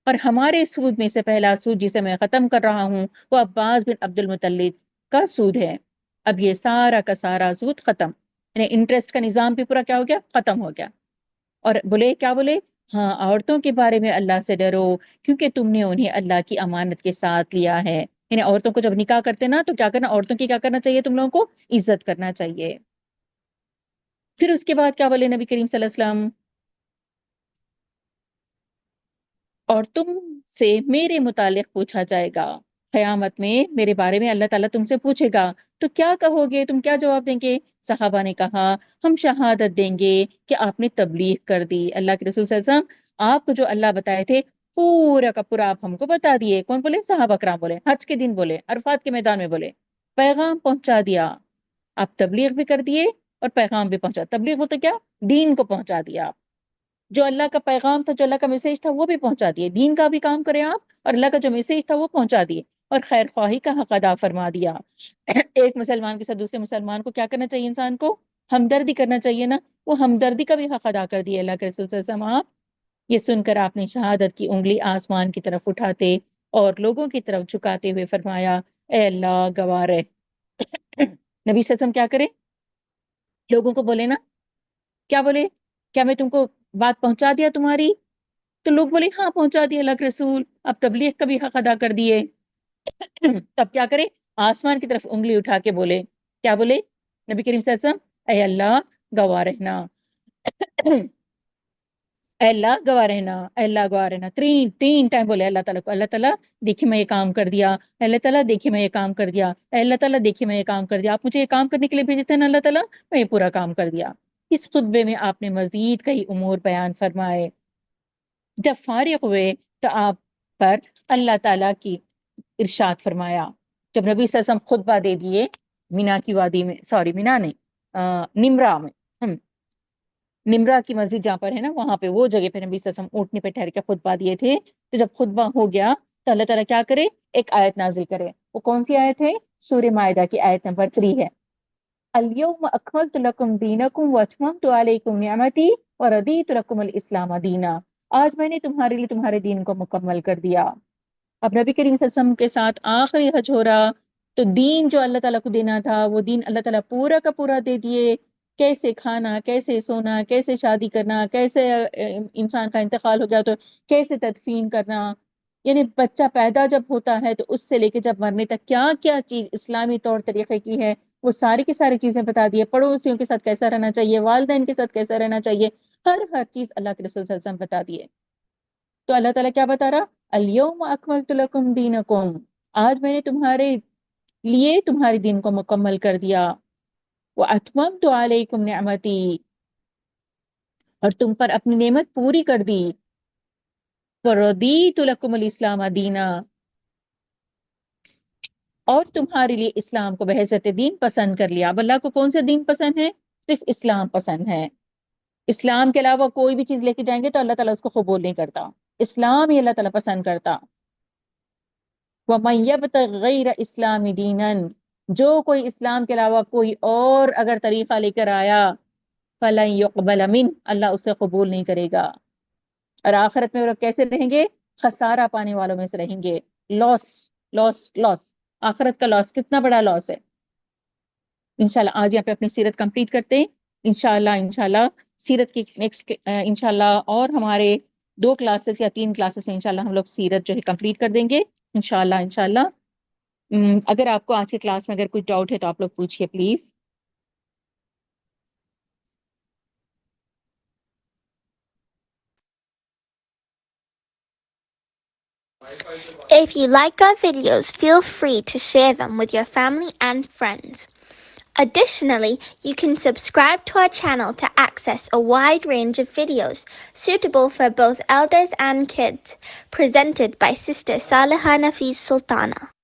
اور ہمارے سود میں سے پہلا سود جسے میں ختم کر رہا ہوں وہ عباس بن عبد المطلب کا سود ہے۔ اب یہ سارا کا سارا سود ختم، یعنی انٹرسٹ کا نظام بھی پورا کیا ہو گیا؟ ختم ہو گیا۔ اور بولے کیا بولے؟ ہاں، عورتوں کے بارے میں اللہ سے ڈرو کیونکہ تم نے انہیں اللہ کی امانت کے ساتھ لیا ہے۔ یعنی عورتوں کو جب نکاح کرتے نا تو کیا کرنا؟ عورتوں کی کیا کرنا چاہیے؟ تم لوگوں کو عزت کرنا چاہیے۔ پھر اس کے بعد کیا بولے نبی کریم صلی اللہ علیہ وسلم؟ اور تم سے میرے متعلق پوچھا جائے گا، قیامت میں میرے بارے میں اللہ تعالیٰ تم سے پوچھے گا، تو کیا کہو گے؟ تم کیا جواب دیں گے؟ صحابہ نے کہا ہم شہادت دیں گے کہ آپ نے تبلیغ کر دی۔ اللہ کے رسول صلی اللہ علیہ وسلم آپ کو جو اللہ بتائے تھے پورا کا پورا آپ ہم کو بتا دیے۔ کون بولے؟ صحابہ کرام بولے، حج کے دن بولے، عرفات کے میدان میں بولے، پیغام پہنچا دیا۔ آپ تبلیغ بھی کر دیے اور پیغام بھی پہنچا۔ تبلیغ بولتے کیا؟ دین کو پہنچا دیا۔ جو اللہ کا پیغام تھا، جو اللہ کا میسج تھا وہ بھی پہنچا دیے، دین کا بھی کام کریں آپ، اور اللہ کا جو میسج تھا وہ پہنچا دیے، اور خیر خواہی کا حق ادا فرما دیا۔ ایک مسلمان کے ساتھ دوسرے مسلمان کو کیا کرنا چاہیے؟ انسان کو ہمدردی کرنا چاہیے نا، وہ ہمدردی کا بھی حق ادا کر دیا اللہ کے رسول صلی اللہ علیہ وسلم۔ آپ یہ سن کر آپ نے شہادت کی انگلی آسمان کی طرف اٹھاتے اور لوگوں کی طرف جھکاتے ہوئے فرمایا اے اللہ گواہ رہ۔ نبی صلی اللہ علیہ وسلم کیا کرے؟ لوگوں کو بولے نا، کیا بولے؟ کیا میں تم کو بات پہنچا دیا تمہاری؟ تو لوگ بولے ہاں پہنچا دیا اللہ کے رسول، اب تبلیغ کا بھی حق ادا کر دیے۔ تب کیا کرے؟ آسمان کی طرف انگلی اٹھا کے بولے، کیا بولے نبی کریم صلی اللہ علیہ وسلم؟ اے اللہ گواہ رہنا۔ اے اللہ گواہ رہنا، اے اللہ گواہ رہنا، تین تین ٹائم بولے اللہ تعالیٰ کو، اللہ تعالیٰ دیکھیے میں یہ کام کر دیا، اے اللہ تعالیٰ دیکھیے میں یہ کام کر دیا، اے اللہ تعالیٰ دیکھیے میں یہ کام کر دیا، آپ مجھے یہ کام کرنے کے لیے بھیجے تھے نا اللہ تعالیٰ، میں یہ پورا کام کر دیا۔ اس خطبے میں آپ نے مزید کئی امور بیان فرمائے۔ جب فارغ ہوئے تو آپ پر اللہ تعالیٰ کی ارشاد فرمایا، جب نبی صلی اللہ علیہ وسلم خطبہ دے دیے مینا کی وادی میں، سوری مینا نہیں، نمرا میں، نمرا کی مسجد جہاں پر ہے نا، وہاں پہ وہ جگہ پہ نبی صلی اللہ علیہ وسلم اونٹنے پہ ٹھہر کے خطبہ دیے تھے۔ تو جب خطبہ ہو گیا تو اللہ تعالیٰ کیا کرے، ایک آیت نازل کرے۔ وہ کون سی آیت ہے؟ سورہ مائدہ کی آیت نمبر 3 ہے۔ الیوم اکملت لکم دینکم واتممت علیکم نعمتی ورضیت لکم الاسلام دینا۔ آج میں نے تمہارے لیے تمہارے دین کو مکمل کر دیا۔ اب نبی کریم صلی اللہ علیہ وسلم کے ساتھ آخری حج ہو رہا، تو دین جو اللہ تعالیٰ کو دینا تھا وہ دین اللہ تعالیٰ پورا کا پورا دے دیے۔ کیسے کھانا، کیسے سونا، کیسے شادی کرنا، کیسے انسان کا انتقال ہو گیا تو کیسے تدفین کرنا، یعنی بچہ پیدا جب ہوتا ہے تو اس سے لے کے جب مرنے تک کیا کیا چیز اسلامی طور طریقے کی ہے، وہ ساری کی ساری چیزیں بتا دیے۔ پڑوسیوں کے ساتھ کیسا رہنا چاہیے، والدین کے ساتھ کیسا رہنا چاہیے، ہر چیز اللہ کے رسول صلی اللہ علیہ وسلم بتا دیے۔ تو اللہ تعالیٰ کیا بتا رہا؟ الیوم اکملت لکم دینکم، آج میں نے تمہارے لیے تمہارے دین کو مکمل کر دیا۔ واتممت علیکم نعمتی، اور تم پر اپنی نعمت پوری کر دی۔ ورضیت لکم الاسلام دینا، اور تمہارے لیے اسلام کو بحیثیت دین پسند کر لیا۔ اب اللہ کو کون سا دین پسند ہے؟ صرف اسلام پسند ہے۔ اسلام کے علاوہ کوئی بھی چیز لے کے جائیں گے تو اللہ تعالیٰ اس کو قبول نہیں کرتا، اسلام ہی اللہ تعالیٰ پسند کرتا۔ وَمَن يَبْتَغِ غَيْرَ اسلام دِينًا، جو کوئی اسلام کے علاوہ کوئی اور اگر طریقہ لے کر آیا، فَلَن يُقْبَلَ مِنْهُ، اللہ اسے قبول نہیں کرے گا۔ اور آخرت میں وہ لوگ کیسے رہیں گے؟ خسارہ پانے والوں میں سے رہیں گے۔ لاس، لاس، لاس، آخرت کا لاس کتنا بڑا لاس ہے۔ انشاءاللہ آج یہاں پہ اپنی سیرت کمپلیٹ کرتے ہیں۔ انشاءاللہ سیرت کی نیکسٹ انشاءاللہ اور ہمارے 2 کلاسز یا 3 کلاسز میں انشاءاللہ ہم لوگ سیرت جو ہے کمپلیٹ کر دیں گے انشاءاللہ۔ اگر آپ کو آج کی کلاس میں اگر کوئی ڈاؤٹ ہے تو آپ لوگ پوچھئے please. If you like our videos, feel free to share them with your family and friends. Additionally, you can subscribe to our channel to access a wide range of videos suitable for both elders and kids, presented by Sister Saliha Nafees Sultana.